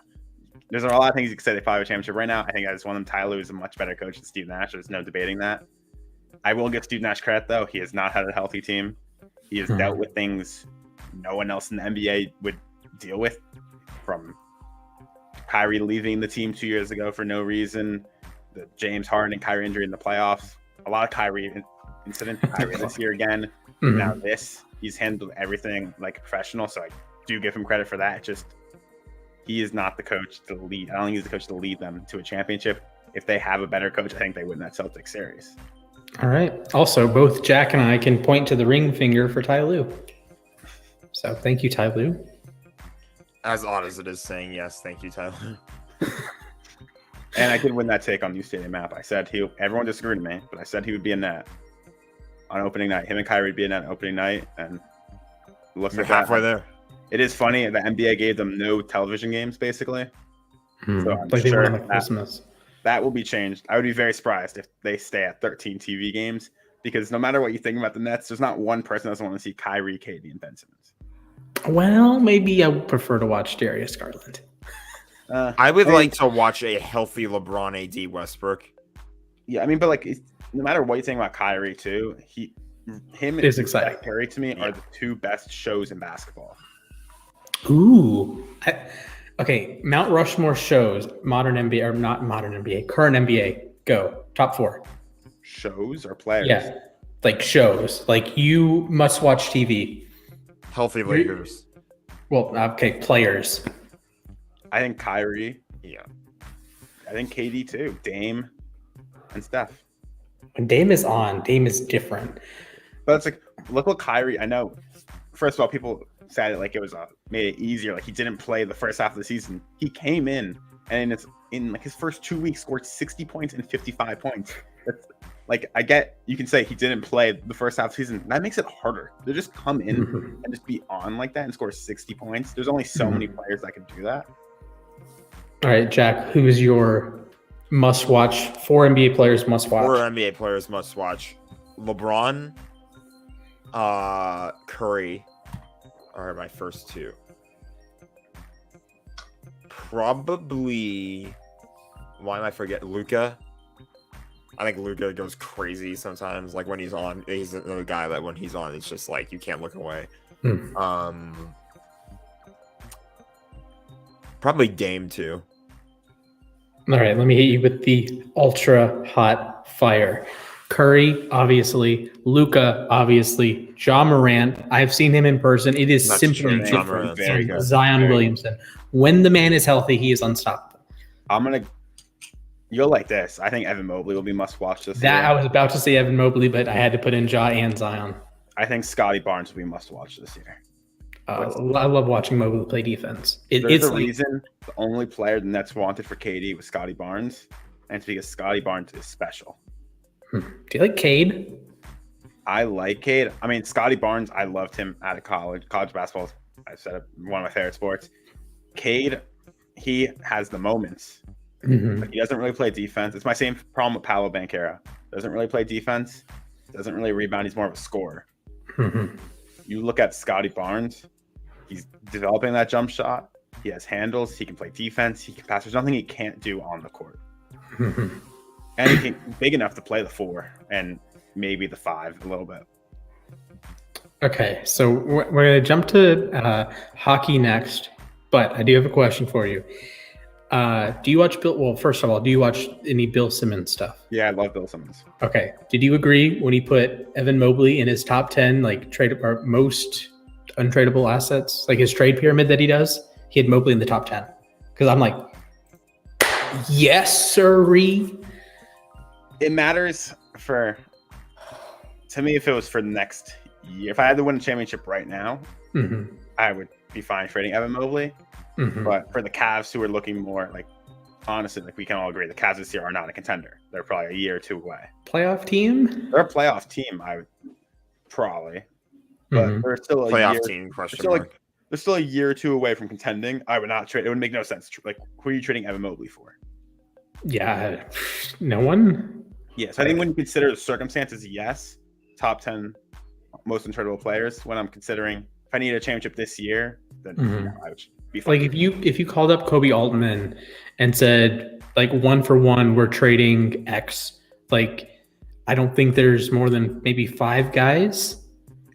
There's a lot of things you could say they probably have a championship right now. I think I just want them. Ty Lue is a much better coach than Steve Nash. There's no debating that. I will give Steve Nash credit, though. He has not had a healthy team. He has dealt with things no one else in the NBA would deal with, from Kyrie leaving the team 2 years ago for no reason, the James Harden and Kyrie injury in the playoffs, a lot of Kyrie incident, Kyrie this year again. Now he's handled everything like a professional, so I do give him credit for that. He is not the coach to lead. I don't think he's the coach to lead them to a championship. If they have a better coach, I think they win that Celtics series. All right. Also, both Jack and I can point to the ring finger for Ty Lue. So thank you, Ty Lue. As odd as it is saying yes, thank you, Tyler. And I did win that take on uSTADIUM app. I said everyone disagreed with me, but I said he would be in net on opening night. Him and Kyrie would be in net on opening night, and it looks like halfway there. It is funny. The NBA gave them no television games, basically. So I'm like sure Christmas. That will be changed. I would be very surprised if they stay at 13 TV games, because no matter what you think about the Nets, there's not one person that doesn't want to see Kyrie, KD, and Ben Simmons. Well, maybe I would prefer to watch Darius Garland. I would like to watch a healthy LeBron, AD, Westbrook. Yeah, but like, no matter what you think about Kyrie, too, him and exciting. Steph Curry to me are the two best shows in basketball. Ooh. Okay, Mount Rushmore shows, modern NBA, or not modern NBA, current NBA. Go. Top 4. Shows or players? Yeah, like shows. Like you must watch TV. Healthy Lakers. Well, okay, players. I think Kyrie. Yeah. I think KD too. Dame and Steph. When Dame is on, Dame is different. But it's like, look what Kyrie. I know. First of all, people said it like it was made it easier. Like he didn't play the first half of the season. He came in and it's in like his first 2 weeks scored 60 points and 55 points. That's, like, I get you can say he didn't play the first half of the season. That makes it harder to just come in and just be on like that and score 60 points. There's only so many players that can do that. All right, Jack, who is your must-watch? 4 NBA players must-watch. 4 NBA players must-watch. LeBron, Curry are my first 2. Probably. Why am I forgetting Luka? I think Luka goes crazy sometimes. Like when he's on, he's another guy that when he's on, it's just like you can't look away. Probably Dame too. All right, let me hit you with the ultra hot fire. Curry, obviously. Luka, obviously. Ja Morant. I've seen him in person. It is That's simply true. Ja different. Morant's And Zion Williamson. When the man is healthy, he is unstoppable. You'll like this. I think Evan Mobley will be must-watch this year. I was about to say Evan Mobley, but I had to put in Ja and Zion. I think Scotty Barnes will be must-watch this year. I love watching Mobley play defense. There's a reason the only player the Nets wanted for KD was Scotty Barnes, and it's because Scotty Barnes is special. Do you like Cade? I like Cade. I mean, Scotty Barnes, I loved him out of college. College basketball, I said it, one of my favorite sports. Cade, he has the moments. But he doesn't really play defense. It's my same problem with Paolo Banchero. Doesn't really play defense. Doesn't really rebound. He's more of a scorer. You look at Scotty Barnes. He's developing that jump shot. He has handles. He can play defense. He can pass. There's nothing he can't do on the court. And he's big enough to play the 4 and maybe the 5 a little bit. Okay, so we're going to jump to hockey next, but I do have a question for you. Do you watch Bill? Well, first of all, do you watch any Bill Simmons stuff? Yeah, I love Bill Simmons. Okay. Did you agree when he put Evan Mobley in his top 10, like trade or most untradeable assets, like his trade pyramid that he does? He had Mobley in the top 10. Because I'm like, yes, sirree. It matters to me if it was for the next year. If I had to win a championship right now, I would be fine trading Evan Mobley. But for the Cavs who are looking more like, honestly, like we can all agree, the Cavs this year are not a contender. They're probably a year or 2 away. Playoff team? They're a playoff team, I would probably. But they're still a Playoff year, team, question mark. they're still a year or 2 away from contending. I would not trade. It would make no sense. Like, who are you trading Evan Mobley for? Yeah, no one. Yes, I think when you consider the circumstances, yes, top 10 most untradeable players. When I'm considering if I need a championship this year, then I would be fine. Like if you called up Kobe Altman and said like 1 for 1, we're trading X. Like I don't think there's more than maybe 5 guys.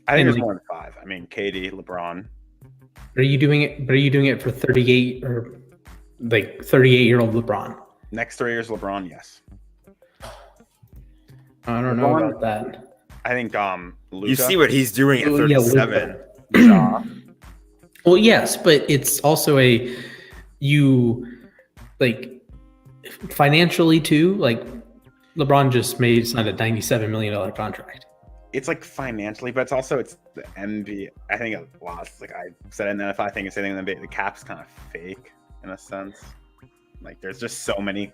I think there's more than 5. I mean, KD, LeBron. Are you doing it? But are you doing it for 38 or like 38-year-old LeBron? Next 3 years, LeBron, yes. I don't know about that. I think Luka, you see what he's doing at 37. Ja. Well, yes, but it's also you like financially too. Like LeBron just signed a $97 million contract. It's like financially, but it's the NBA. I think a lot. Like I said in the NFL, I think it's anything in the NBA. The cap's kind of fake in a sense. Like there's just so many.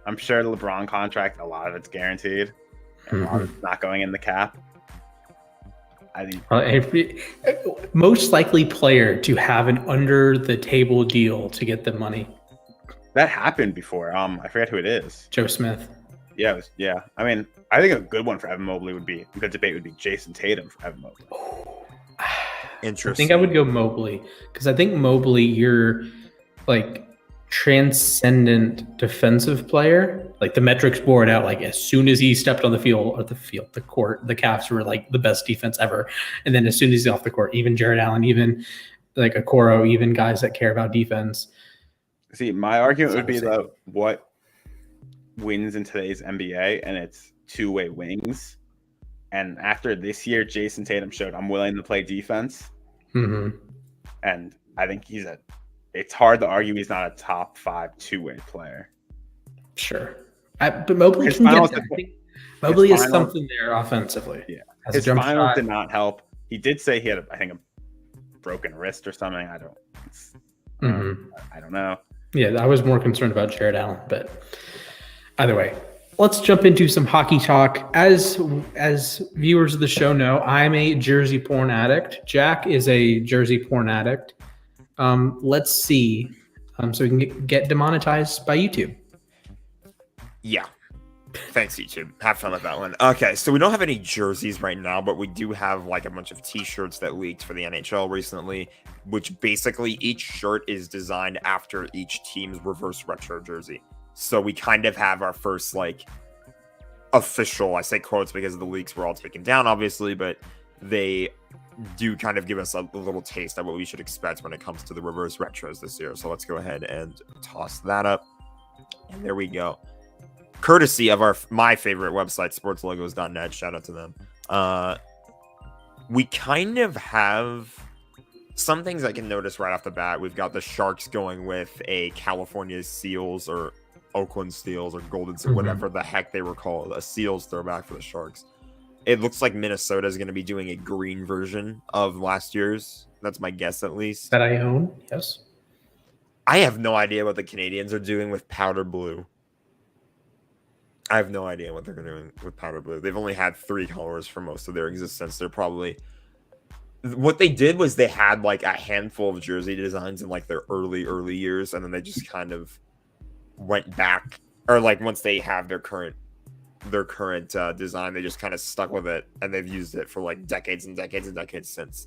I'm sure the LeBron contract, a lot of it's guaranteed, and a lot of it's not going in the cap. I think most likely player to have an under the table deal to get the money. That happened before. I forget who it is. Joe Smith. Yeah. I mean, I think a good one for Evan Mobley would be a good debate would be Jason Tatum for Evan Mobley. Interesting. I think I would go Mobley because I think Mobley, you're like transcendent defensive player. Like the metrics bore it out. Like as soon as he stepped on the court, the Cavs were like the best defense ever. And then as soon as he's off the court, even Jared Allen, even like Okoro, even guys that care about defense. See, my argument would be about what wins in today's NBA, and it's 2-way wings. And after this year, Jason Tatum showed I'm willing to play defense. And I think it's hard to argue he's not a top 5 2-way player. Sure. But Mobley can get there. I think Mobley is something there offensively. Yeah. His finals did not help. He did say he had, I think, a broken wrist or something. I don't know. Yeah, I was more concerned about Jared Allen, but either way, let's jump into some hockey talk. As viewers of the show know, I'm a jersey porn addict. Jack is a jersey porn addict. Let's see, so we can get demonetized by YouTube. Yeah. Thanks, YouTube. Have fun with that one. Okay, so we don't have any jerseys right now, but we do have like a bunch of t-shirts that leaked for the NHL recently, which basically each shirt is designed after each team's reverse retro jersey. So we kind of have our first like official, I say quotes because the leaks were all taken down, obviously, but they do kind of give us a little taste of what we should expect when it comes to the reverse retros this year. So let's go ahead and toss that up. And there we go. Courtesy of my favorite website, sportslogos.net. Shout out to them. We kind of have some things I can notice right off the bat. We've got the Sharks going with a California Seals or Oakland Steels or Golden, whatever the heck they were called. A Seals throwback for the Sharks. It looks like Minnesota is going to be doing a green version of last year's. That's my guess, at least. That I own, yes. I have no idea what the Canadians are doing with powder blue. I have no idea what they're doing with powder blue. They've only had 3 colors for most of their existence. They're probably... What they did was they had like a handful of jersey designs in like their early years, and then they just kind of went back, or like once they have their current design, they just kind of stuck with it, and they've used it for like decades and decades and decades since.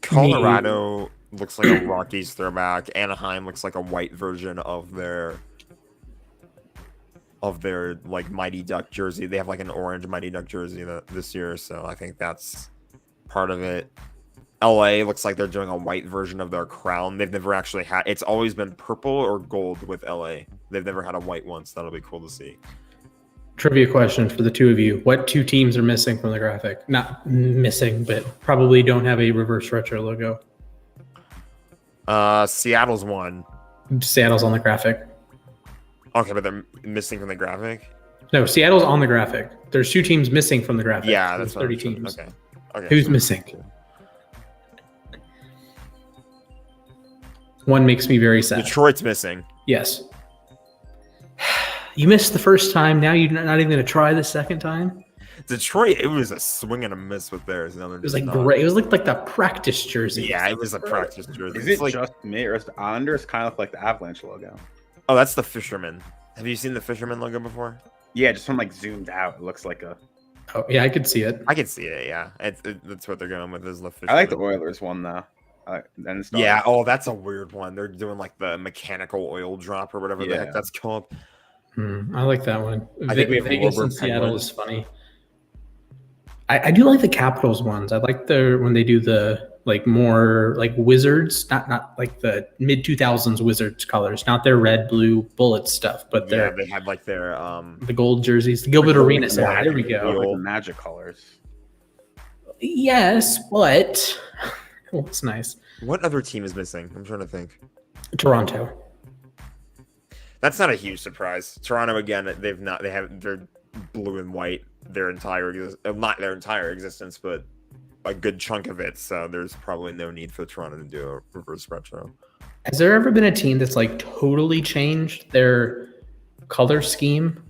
Colorado looks like a Rockies throwback. Anaheim looks like a white version of their like Mighty Duck jersey. They have like an orange Mighty Duck jersey this year, so I think that's part of it. LA looks like they're doing a white version of their crown. They've never actually had, it's always been purple or gold with LA. They've never had a white one, so that'll be cool to see. Trivia question for the two of you. What 2 teams are missing from the graphic? Not missing, but probably don't have a reverse retro logo. Seattle's one. Seattle's on the graphic. Okay, but they're missing from the graphic? No, Seattle's on the graphic. There's 2 teams missing from the graphic. Yeah, that's 30 teams. Okay. Who's missing? One makes me very sad. Detroit's missing. Yes. You missed the first time. Now you're not even going to try the second time. Detroit, it was a swing and a miss with theirs. It was like gray. It was like the practice jersey. Yeah, it was a practice jersey. Is it like, just me, or is the Islanders kind of like the Avalanche logo? Oh, that's the Fisherman. Have you seen the Fisherman logo before? Yeah, just from like zoomed out, it looks like a. Oh yeah, I could see it. I can see it. Yeah, that's what they're going with. Is the Fisherman. I like the Oilers one though. And yeah. Oh, that's a weird one. They're doing like the mechanical oil drop or whatever the heck that's called. I like that one. I think we have Vegas and Seattle is funny. I do like the Capitals ones. I like when they do the like more like Wizards, not like the mid 2000s Wizards colors, not their red, blue, bullet stuff, but they had like their the gold jerseys, the Gilbert Arenas. There we go. Like the Magic colors. Yes, but well, it's nice. What other team is missing? I'm trying to think. Toronto. That's not a huge surprise. Toronto again. They're blue and white not their entire existence, but a good chunk of it. So there's probably no need for Toronto to do a reverse retro. Has there ever been a team that's like totally changed their color scheme,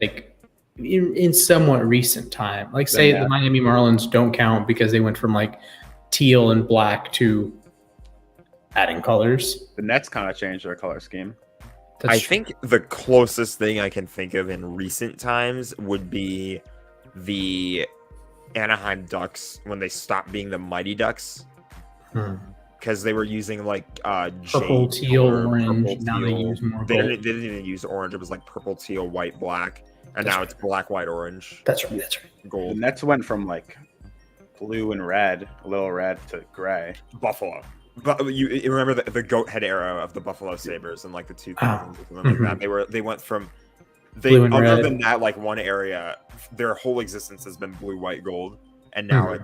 like in somewhat recent time? Like say the Miami Marlins don't count because they went from like teal and black to adding colors. The Nets kind of changed their color scheme. I think the closest thing I can think of in recent times would be the Anaheim Ducks when they stopped being the Mighty Ducks, because they were using like purple, teal, orange. Now they use more gold. They didn't even use orange. It was like purple, teal, white, black, and now it's black, white, orange. That's right. Gold. The Nets went from like blue and red, a little red, to gray. Buffalo. But you remember the goat head era of the Buffalo Sabres in like the 2000s or something like that. They went from other than that, like one area, their whole existence has been blue, white, gold, and now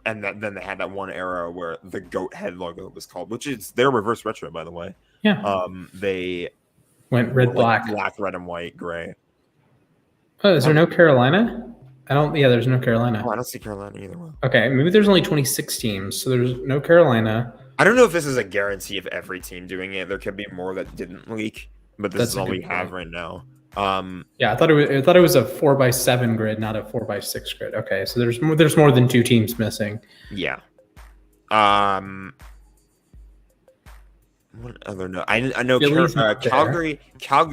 then they had that one era where the goat head logo was called, which is their reverse retro, by the way. Yeah. They went red, black, red, and white, gray. Oh, is there no Carolina? There's no Carolina. Oh, I don't see Carolina either. Okay, maybe there's only 26 teams, so there's no Carolina. I don't know if this is a guarantee of every team doing it. There could be more that didn't leak, but this is all we have right now. Yeah, I thought it was a 4x7 grid, not a 4x6 grid. Okay, so there's more than 2 teams missing. Yeah. What other no? I know Philly's not there. Calgary.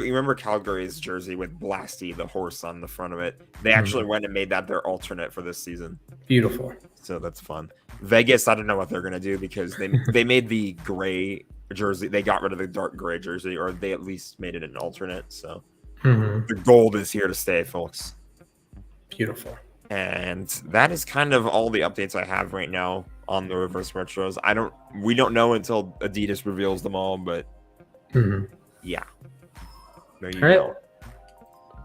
You remember Calgary's jersey with Blasty, the horse on the front of it? They actually went and made that their alternate for this season. Beautiful. So that's fun. Vegas, I don't know what they're gonna do because they made the gray jersey. They got rid of the dark gray jersey, or they at least made it an alternate. So the gold is here to stay, folks. Beautiful. And that is kind of all the updates I have right now on the reverse retros. We don't know until Adidas reveals them all, but yeah. There you go.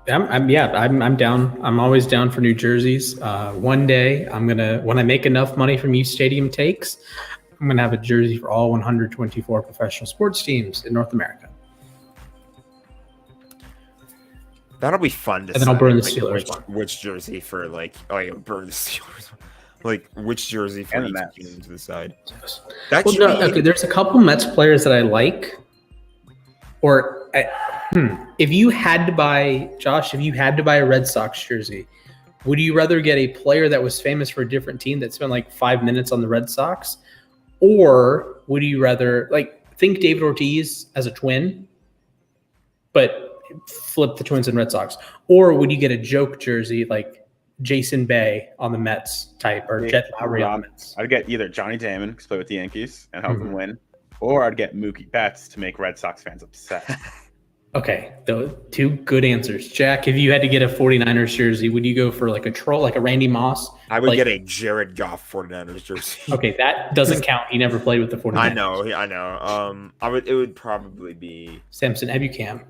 I'm down. I'm always down for new jerseys. One day when I make enough money from uSTADIUM takes, I'm gonna have a jersey for all 124 professional sports teams in North America. That'll be fun to see. And then I'll burn the Steelers which jersey for burn the Steelers. Like which jersey for each team to decide. Okay, there's a couple Mets players that I like. If you had to buy, Josh, a Red Sox jersey, would you rather get a player that was famous for a different team that spent like 5 minutes on the Red Sox? Or would you rather think David Ortiz as a Twin, but flip the Twins and Red Sox? Or would you get a joke jersey like Jason Bay on the Mets type, or Jet Lowry on the Mets? I'd get either Johnny Damon because play with the Yankees and help them win, or I'd get Mookie Betts to make Red Sox fans upset. Okay, those two good answers. Jack, if you had to get a 49ers jersey, would you go for like a troll, like a Randy Moss? I would get a Jared Goff 49ers jersey. Okay, that doesn't count. He never played with the 49ers. I know. It would probably be Samson Ebukam.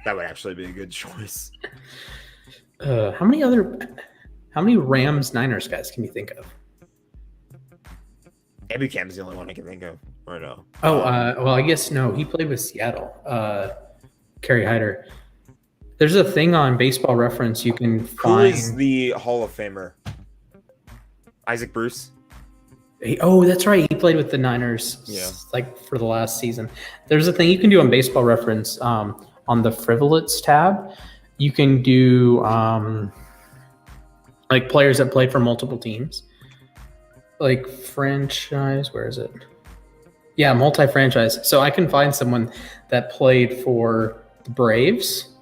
That would actually be a good choice. How many Rams Niners guys can you think of? Ebukam's the only one I can think of right now. Well, I guess no. He played with Seattle. Kerry Hyder. There's a thing on Baseball Reference you can find. Who is the Hall of Famer? Isaac Bruce. That's right. He played with the Niners. Yeah. For the last season. There's a thing you can do on Baseball Reference. On the Frivolates tab, you can do players that played for multiple teams. Like franchise, where is it? Yeah, multi-franchise. So I can find someone that played for the Braves.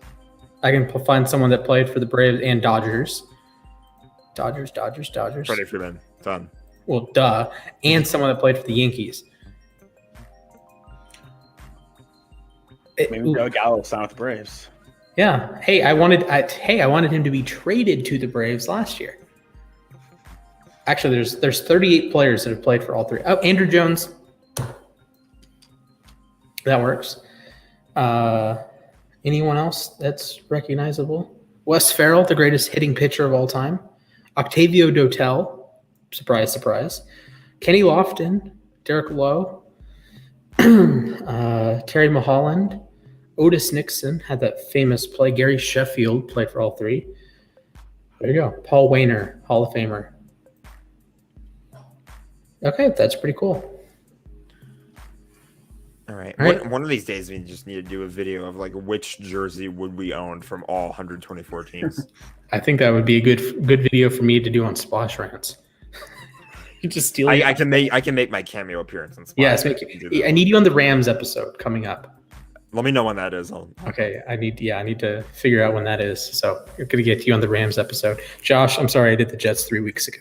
I can find someone that played for the Braves and Dodgers. Dodgers. Freddie Freeman. Done. Well, duh. And someone that played for the Yankees. Maybe Joe Gallo signed with the Braves. Yeah. Hey, I wanted him to be traded to the Braves last year. Actually, there's 38 players that have played for all three. Oh, Andrew Jones. That works. Anyone else that's recognizable? Wes Ferrell, the greatest hitting pitcher of all time. Octavio Dotel. Surprise, surprise. Kenny Lofton. Derek Lowe. Terry Mulholland. Otis Nixon had that famous play. Gary Sheffield played for all three. There you go. Paul Wainer, Hall of Famer. Okay, that's pretty cool. All right. One of these days, we just need to do a video of which jersey would we own from all 124 teams. I think that would be a good video for me to do on Splash Rants. You just steal. I can make my cameo appearance on Splash. Yes, I need you on the Rams episode coming up. Let me know when that is. Okay, I need to figure out when that is. So you're gonna get you on the Rams episode. Josh, I'm sorry I did the Jets 3 weeks ago.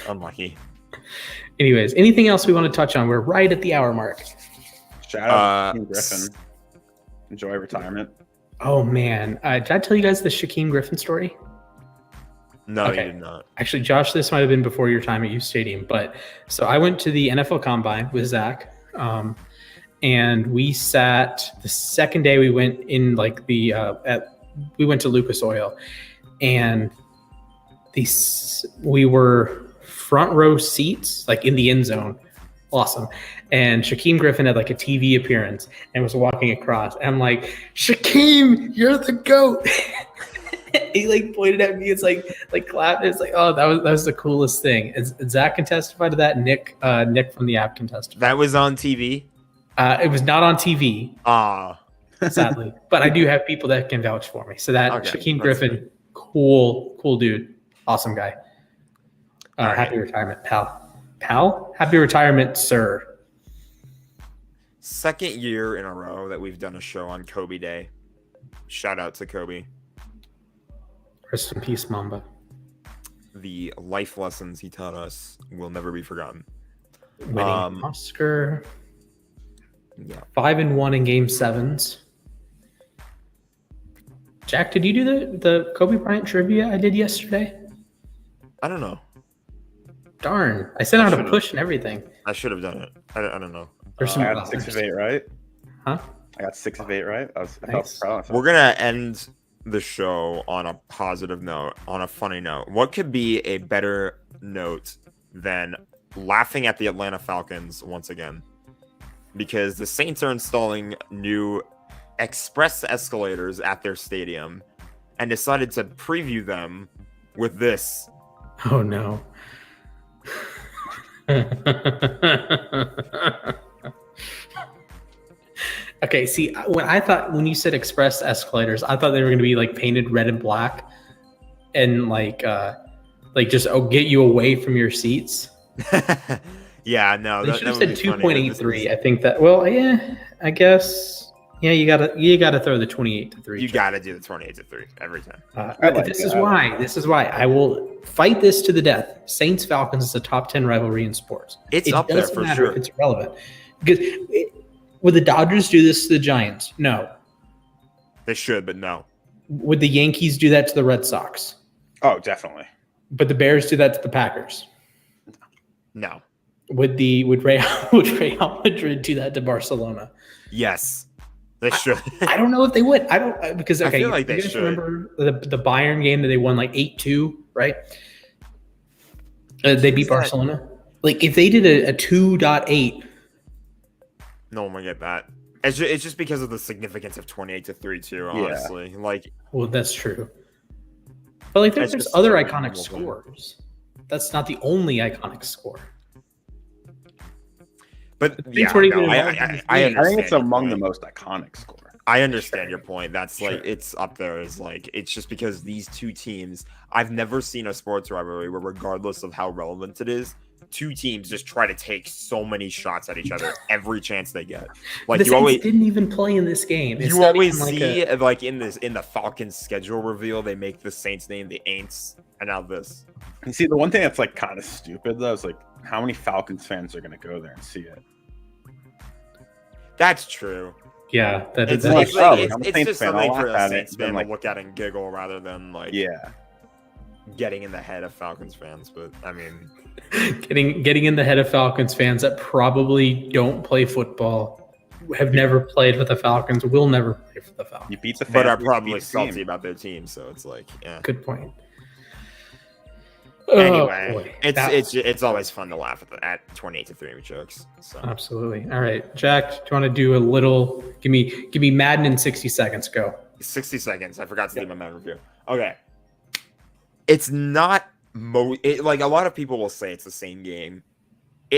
Unlucky. Anyways, anything else we want to touch on? We're right at the hour mark. Shout out to Shaquem Griffin. Enjoy retirement. Oh man, did I tell you guys the Shaquem Griffin story? No, okay. You did not. Actually, Josh, this might have been before your time at uSTADIUM, but so I went to the NFL Combine with Zach, and we sat the second day. We went in we went to Lucas Oil, and we were front row seats, in the end zone. Awesome. And Shaquem Griffin had a TV appearance and was walking across. And I'm like, Shaquem, you're the GOAT. He pointed at me. It's clapped. It's that was the coolest thing. Zach can testify to that. Nick from the app can testify. That was on TV? It was not on TV. Sadly. But I do have people that can vouch for me. So that Shaquem Griffin, great. Cool dude. Awesome guy. Happy retirement, pal. pal. Happy retirement, sir. Second year in a row that we've done a show on Kobe Day. Shout out to Kobe. Rest in peace, Mamba. The life lessons he taught us will never be forgotten. Winning an Oscar. Yeah. 5-1 in Game 7s. Jack, did you do the Kobe Bryant trivia I did yesterday? I don't know. Darn. I sent out a push and everything. I should have done it. I don't know. There's some I got 6 of 8 right. Huh? I got 6 of 8 right. I felt Nice. proud of myself. We're going to end the show on a positive note, on a funny note. What could be a better note than laughing at the Atlanta Falcons once again? Because the Saints are installing new express escalators at their stadium and decided to preview them with this. Oh, no. Okay, see, when you said express escalators, I thought they were going to be like painted red and black and like just get you away from your seats. Yeah, no, They that should have would said be funny. 2.83. I think that. Well, yeah, I guess. Yeah, you gotta throw the 28-3. You got to do the 28-3 every time. This is why I will fight this to the death. Saints Falcons is a top 10 rivalry in sports. It's up there doesn't for matter sure. if it's relevant. Because would the Dodgers do this to the Giants? No. They should, but no. Would the Yankees do that to the Red Sox? Oh, definitely. But the Bears do that to the Packers. No. Would Real Madrid do that to Barcelona? Yes. They should. I don't know if they would. I don't because I feel like they you guys should. remember the Bayern game that they won like 8-2, right? They beat Barcelona. Like if they did a 2.8. No one would get that. It's just because of the significance of 28-3 too, honestly. Like, Well, that's true. But like there's just other so iconic memorable. scores. That's not the only iconic score. but yeah, Saints weren't even no, involved in I this I understand think it's your among point. the most iconic score. I understand your point. That's like Sure. it's up there as like it's just because these two teams. I've never seen a sports rivalry where, regardless of how relevant it is, two teams just try to take so many shots at each other every chance they get. Like the you Saints always. didn't even play in this game. It's You not always even like see like in the Falcons schedule reveal, they make the Saints name the Aints, and now this. You see, the one thing that's like kind of stupid though is like how many Falcons fans are going to go there and see it. That's true. Yeah, It's, that like, is oh, it's I'm a it's Saints just fan, something I'll for a laugh at Saints it, then, fan like- to look at and giggle rather than like Yeah. getting in the head of Falcons fans. But I mean, getting in the head of Falcons fans that probably don't play football, have never played with the Falcons, will never play for the Falcons. You beat the fans, but are you beat probably the salty team. about their team. So it's like, yeah. Good point. Anyway, Oh, boy. it's always fun to laugh at 28-3 jokes. So Absolutely. All right, Jack, do you want to do a little? Give me Madden in 60 seconds. Go. 60 seconds. I forgot to do my Madden review. Okay. It's not like a lot of people will say it's the same game.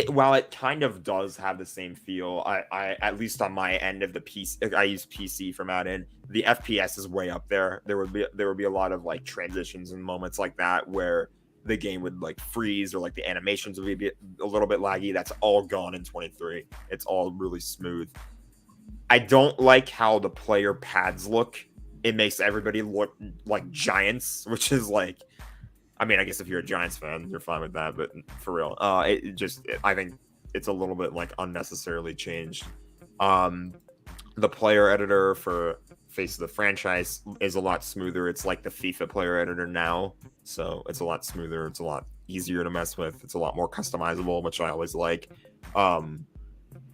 While it kind of does have the same feel, I at least on my end of the PC, I use PC for Madden. The FPS is way up there. There would be a lot of like transitions and moments like that where the game would like freeze or like the animations would be a little bit laggy. That's all gone in 23. It's all really smooth. I don't like how the player pads look. It makes everybody look like giants, which is like, I mean, I guess if you're a Giants fan, you're fine with that, but for real, I think it's a little bit like unnecessarily changed. The player editor for Face of the Franchise is a lot smoother. It's like the FIFA player editor now, so it's a lot smoother. It's a lot easier to mess with. It's a lot more customizable, which I always like.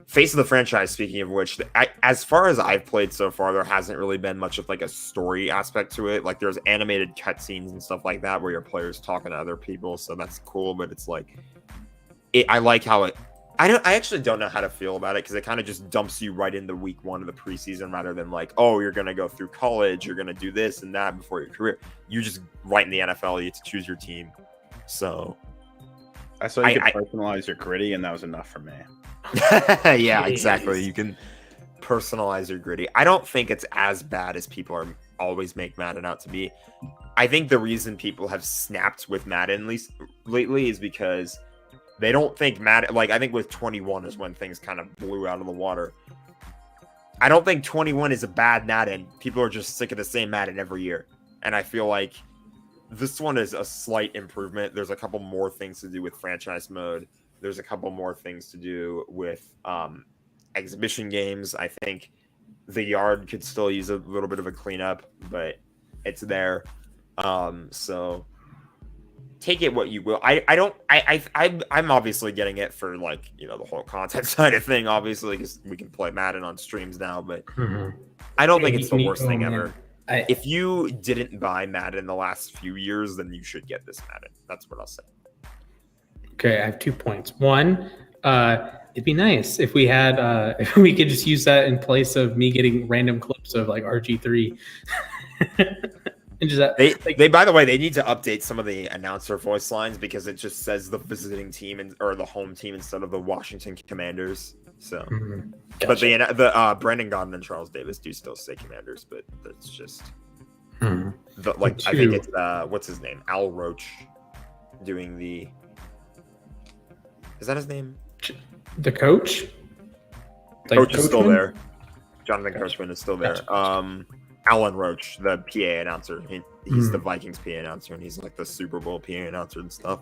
Face of the Franchise, speaking of which, as far as I've played so far, there hasn't really been much of like a story aspect to it. Like there's animated cutscenes and stuff like that where your player's talking to other people, so that's cool. But it's like, I like how it. I actually don't know how to feel about it because it kind of just dumps you right into week one of the preseason rather than like, oh, you're gonna go through college, you're gonna do this and that before your career. You just right in the NFL, you get to choose your team. So I saw you could personalize your gritty, and that was enough for me. yeah, exactly. You can personalize your gritty. I don't think it's as bad as people always make Madden out to be. I think the reason people have snapped with Madden lately is because They don't think Madden, like, I think with 21 is when things kind of blew out of the water. I don't think 21 is a bad Madden. People are just sick of the same Madden every year. And I feel like this one is a slight improvement. There's a couple more things to do with franchise mode. There's a couple more things to do with exhibition games. I think the yard could still use a little bit of a cleanup, but it's there. So take it what you will. I'm obviously getting it for, like, you know, the whole content side of thing, obviously, because we can play Madden on streams now, but I don't think it's the worst thing ever. If you didn't buy Madden in the last few years, then you should get this Madden. That's what I'll say. Okay, I have 2 points. One, it'd be nice if we had if we could just use that in place of me getting random clips of like RG3. And just they by the way, they need to update some of the announcer voice lines because it just says the visiting team or the home team instead of the Washington Commanders. So, Gotcha. But the Brandon Gaudin and Charles Davis do still say Commanders, but that's just I think it's what's his name, Al Roach, doing the. Is that his name? The coach. Coach is still there. Jonathan Coachman is still there. Alan Roach, the PA announcer. He's the Vikings PA announcer, and he's like the Super Bowl PA announcer and stuff.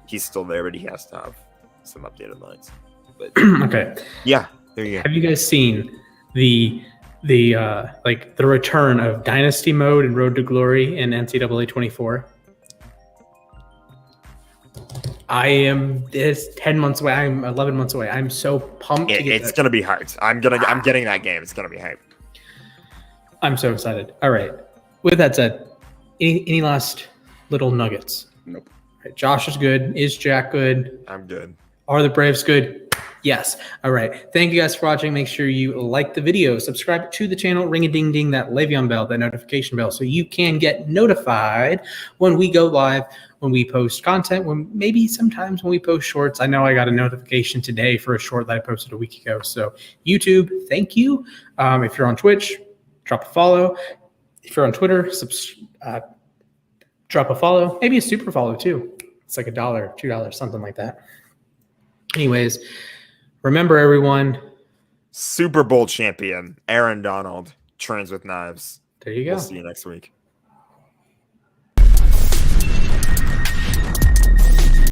He's still there, but he has to have some updated lines. But okay. Yeah, there you go. Have you guys seen the return of Dynasty mode and Road to Glory in NCAA 24? I am 10 months away. I'm 11 months away. I'm so pumped. It's gonna be hyped. I'm getting that game. It's gonna be hyped. I'm so excited. All right. With that said, any last little nuggets? Nope. All right, Josh is good. Is Jack good? I'm good. Are the Braves good? Yes. All right. Thank you guys for watching. Make sure you like the video, subscribe to the channel, ring a ding ding, that Le'Veon bell, that notification bell, so you can get notified when we go live, when we post content, maybe sometimes when we post shorts. I know I got a notification today for a short that I posted a week ago. So YouTube, thank you. If you're on Twitch, drop a follow. If you're on Twitter, drop a follow. Maybe a super follow too. It's like $1, $2, something like that. Anyways, remember everyone. Super Bowl champion Aaron Donald trains with knives. There you go. We'll see you next week.